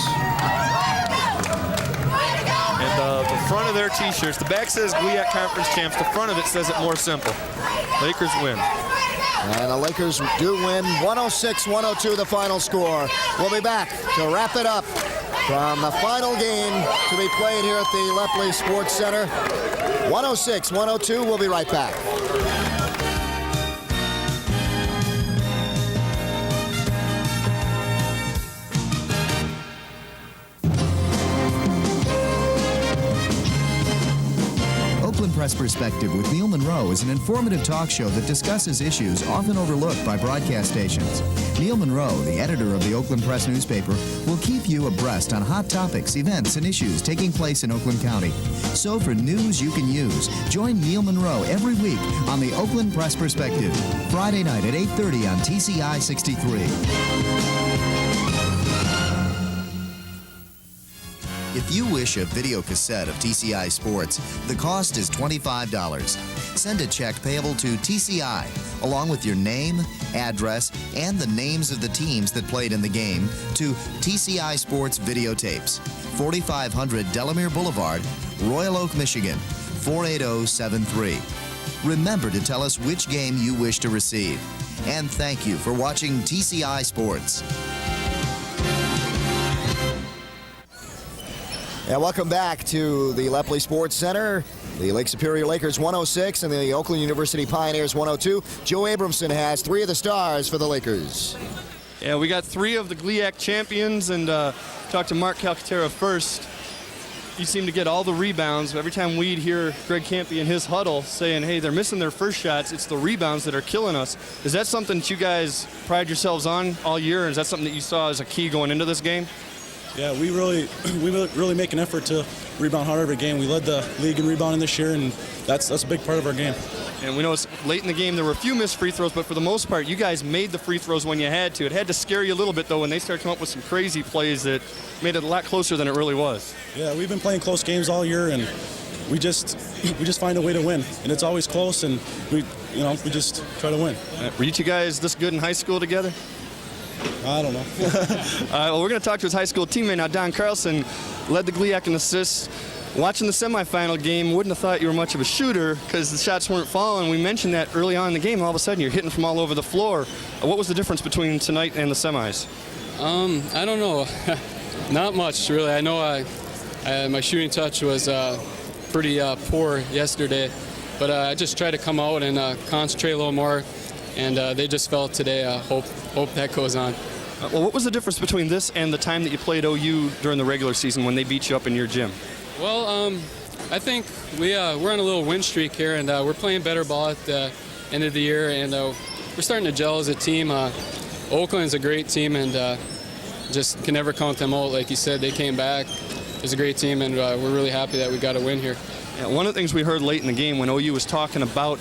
And the front of their T-shirts, the back says GLIAC Conference Champs. The front of it says it more simple. Lakers win. And the Lakers do win 106-102 the final score. We'll be back to wrap it up from the final game to be played here at the Lepley Sports Center. 106-102, we'll be right back. Oakland Press Perspective with Neil Monroe is an informative talk show that discusses issues often overlooked by broadcast stations. Neil Monroe, the editor of the Oakland Press newspaper, will keep you abreast on hot topics, events, and issues taking place in Oakland County. So for news you can use, join Neil Monroe every week on the Oakland Press Perspective, Friday night at 8:30 on TCI 63. If you wish a video cassette of TCI Sports, the cost is $25. Send a check payable to TCI, along with your name, address, and the names of the teams that played in the game, to TCI Sports Videotapes, 4500 Delamere Boulevard, Royal Oak, Michigan, 48073. Remember to tell us which game you wish to receive. And thank you for watching TCI Sports. And welcome back to the Lepley Sports Center. The Lake Superior Lakers 106 and the Oakland University Pioneers 102. Joe Abramson has 3 of the stars for the Lakers. Yeah, we got 3 of the GLIAC champions, and talked to Mark Calcaterra first. You seem to get all the rebounds. Every time we'd hear Greg Campy in his huddle saying, hey, they're missing their first shots, it's the rebounds that are killing us. Is that something that you guys pride yourselves on all year, or is that something that you saw as a key going into this game? Yeah, we really make an effort to rebound hard every game. We led the league in rebounding this year, and that's a big part of our game. And we know it's late in the game, there were a few missed free throws, but for the most part, you guys made the free throws when you had to. It had to scare you a little bit, though, when they started coming up with some crazy plays that made it a lot closer than it really was. Yeah, we've been playing close games all year, and we just find a way to win. And it's always close, and we just try to win. Were you two guys this good in high school together? I don't know. Well, we're going to talk to his high school teammate now. Don Carlson led the GLIAC in assists. Watching the semifinal game, wouldn't have thought you were much of a shooter because the shots weren't falling. We mentioned that early on in the game. All of a sudden, you're hitting from all over the floor. What was the difference between tonight and the semis? I don't know. Not much, really. I know my shooting touch was pretty poor yesterday, but I just tried to come out and concentrate a little more, and they just felt today. Hope that goes on. Well, what was the difference between this and the time that you played OU during the regular season when they beat you up in your gym? Well, I think we're on a little win streak here, and we're playing better ball at the end of the year, and we're starting to gel as a team. Oakland's a great team, and just can never count them out. Like you said, they came back. It's a great team, and we're really happy that we got a win here. Yeah, one of the things we heard late in the game when OU was talking about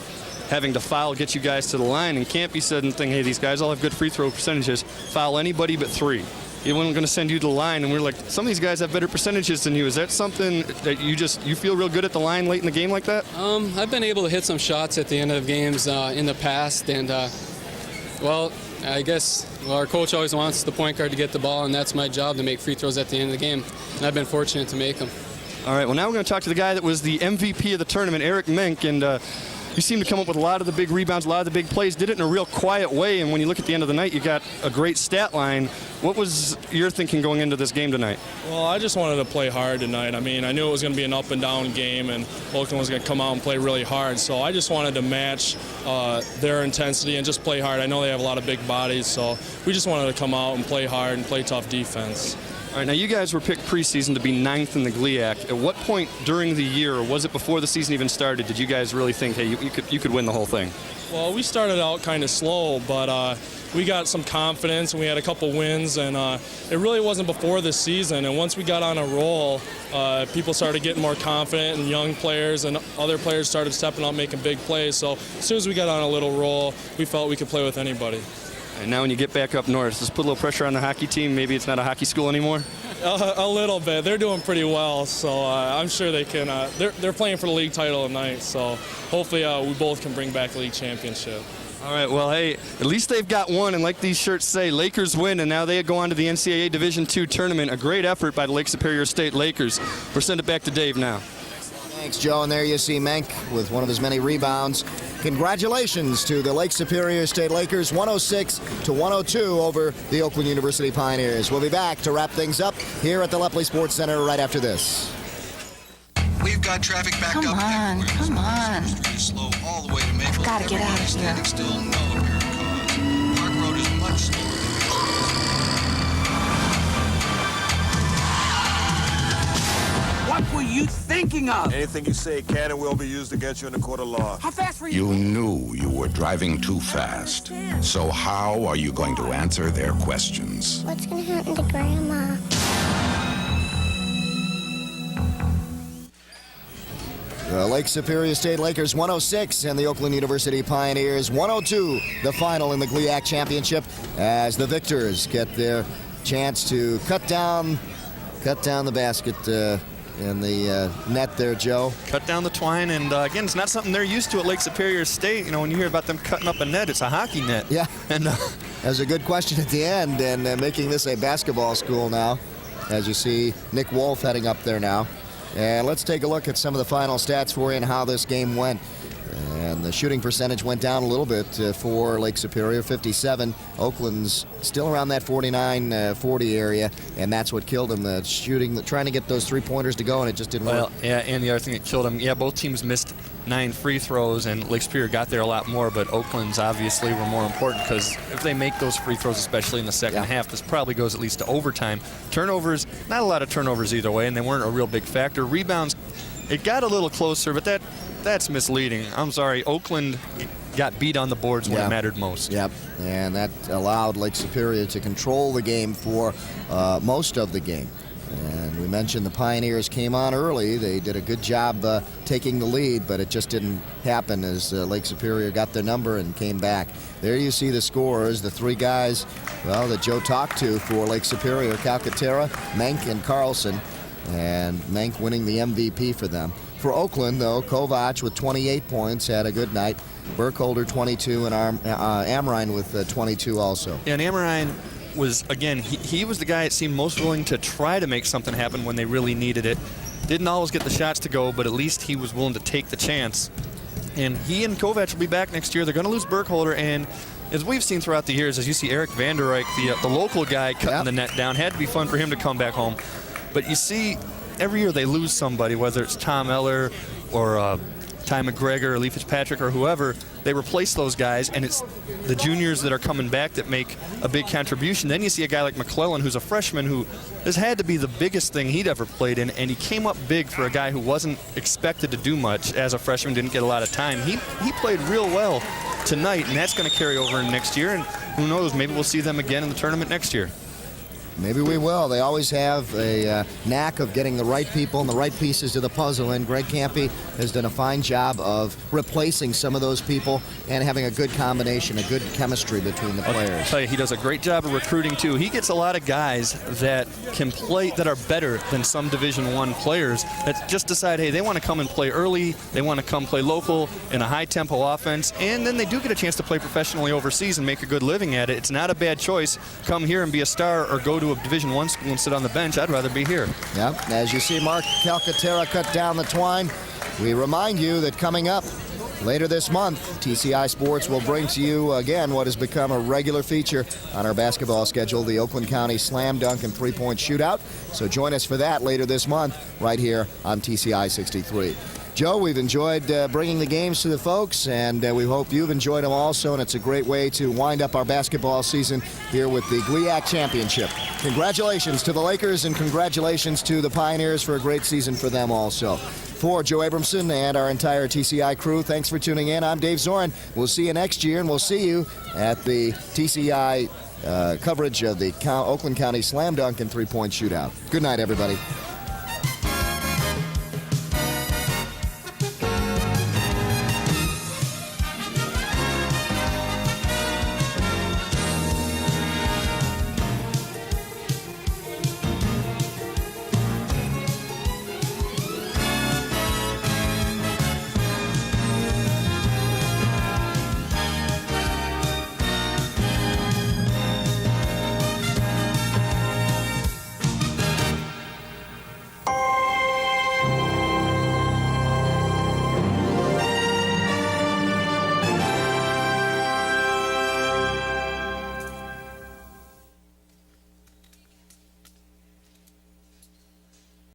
having to foul, get you guys to the line, and Campy said and hey, these guys all have good free throw percentages. Foul anybody but 3. He wasn't going to send you to the line, and we're like, some of these guys have better percentages than you. Is that something that you feel real good at the line late in the game like that? I've been able to hit some shots at the end of games in the past, and I guess our coach always wants the point guard to get the ball, and that's my job, to make free throws at the end of the game, and I've been fortunate to make them. All right, well, now we're going to talk to the guy that was the MVP of the tournament, Eric Mink, and you seem to come up with a lot of the big rebounds, a lot of the big plays, did it in a real quiet way, and when you look at the end of the night, you got a great stat line. What was your thinking going into this game tonight? Well, I just wanted to play hard tonight. I mean, I knew it was going to be an up and down game, and Oakland was going to come out and play really hard, so I just wanted to match their intensity and just play hard. I know they have a lot of big bodies, so we just wanted to come out and play hard and play tough defense. All right, now you guys were picked preseason to be 9th in the GLIAC. At what point during the year, or was it before the season even started, did you guys really think, hey, you could win the whole thing? Well, we started out kind of slow, but we got some confidence, and we had a couple wins, and it really wasn't before this season. And once we got on a roll, people started getting more confident, and young players and other players started stepping up, making big plays. So as soon as we got on a little roll, we felt we could play with anybody. And now when you get back up north, just put a little pressure on the hockey team. Maybe it's not a hockey school anymore? A little bit. They're doing pretty well, so I'm sure they can. They're playing for the league title tonight, so hopefully we both can bring back the league championship. All right, well, hey, at least they've got one, and like these shirts say, Lakers win, and now they go on to the NCAA Division II tournament. A great effort by the Lake Superior State Lakers. We'll send it back to Dave now. Thanks, Joe. And there you see Menk with one of his many rebounds. Congratulations to the Lake Superior State Lakers, 106-102 over the Oakland University Pioneers. We'll be back to wrap things up here at the Lepley Sports Center right after this. We've got traffic backed up. Come on. Street is slow all the way to Maple. I've got to get out of here. Standing still, no apparent cause. Park Road is much slower. What were you thinking of? Anything you say can and will be used against you in the court of law. How fast were you? You knew you were driving too fast. So how are you going to answer their questions? What's going to happen to Grandma? The Lake Superior State Lakers 106 and the Oakland University Pioneers 102, the final in the GLIAC Championship, as the victors get their chance to cut down the basket in the net there, Joe. Cut down the twine, and again, it's not something they're used to at Lake Superior State. You know, when you hear about them cutting up a net, it's a hockey net. Yeah. And that was a good question at the end, and making this a basketball school now. As you see, Nick Wolf heading up there now. And let's take a look at some of the final stats for you and how this game went. And the shooting percentage went down a little bit for Lake Superior, 57. Oakland's still around that 49-40 area, and that's what killed them. The shooting, trying to get those three-pointers to go, and it just didn't work. Well, yeah, and the other thing that killed them, both teams missed 9 free throws, and Lake Superior got there a lot more, but Oakland's obviously were more important because if they make those free throws, especially in the second half, this probably goes at least to overtime. Turnovers, not a lot of turnovers either way, and they weren't a real big factor. Rebounds, it got a little closer, but that's misleading. I'm sorry, Oakland got beat on the boards when it mattered most. Yep, and that allowed Lake Superior to control the game for most of the game. And we mentioned the Pioneers came on early. They did a good job taking the lead, but it just didn't happen as Lake Superior got their number and came back. There you see the scores, the three guys, well, that Joe talked to for Lake Superior, Calcaterra, Menk, and Carlson. And Menk winning the MVP for them. For Oakland, though, Kovac with 28 points had a good night. Burkholder 22 and Amrine with 22 also. Yeah, and Amrine was, again, he was the guy that seemed most willing to try to make something happen when they really needed it. Didn't always get the shots to go, but at least he was willing to take the chance. And he and Kovac will be back next year. They're going to lose Burkholder, and as we've seen throughout the years, as you see Eric Vandereyck, the local guy cutting the net down, had to be fun for him to come back home. But you see, every year they lose somebody, whether it's Tom Eller or Ty McGregor or Lee Fitzpatrick or whoever, they replace those guys, and it's the juniors that are coming back that make a big contribution. Then you see a guy like McClellan, who's a freshman, who has had to be the biggest thing he'd ever played in, and he came up big for a guy who wasn't expected to do much as a freshman, didn't get a lot of time. He played real well tonight, and that's going to carry over in next year, and who knows, maybe we'll see them again in the tournament next year. Maybe we will. They always have a knack of getting the right people and the right pieces to the puzzle, and Greg Campy has done a fine job of replacing some of those people and having a good combination, a good chemistry between the players. I'll tell you, he does a great job of recruiting, too. He gets a lot of guys that can play, that are better than some Division I players that just decide, hey, they want to come and play early, they want to come play local in a high-tempo offense, and then they do get a chance to play professionally overseas and make a good living at it. It's not a bad choice. Come here and be a star or go to a Division I school and sit on the bench. I'd rather be here. Yep. As you see Mark Calcaterra cut down the twine, we remind you that coming up later this month, TCI Sports will bring to you again what has become a regular feature on our basketball schedule, the Oakland County Slam Dunk and Three-Point Shootout. So join us for that later this month right here on TCI 63. Joe, we've enjoyed bringing the games to the folks, and we hope you've enjoyed them also, and it's a great way to wind up our basketball season here with the GLIAC Championship. Congratulations to the Lakers, and congratulations to the Pioneers for a great season for them also. For Joe Abramson and our entire TCI crew, thanks for tuning in. I'm Dave Zorin. We'll see you next year, and we'll see you at the TCI coverage of the Oakland County Slam Dunk and Three-Point Shootout. Good night, everybody.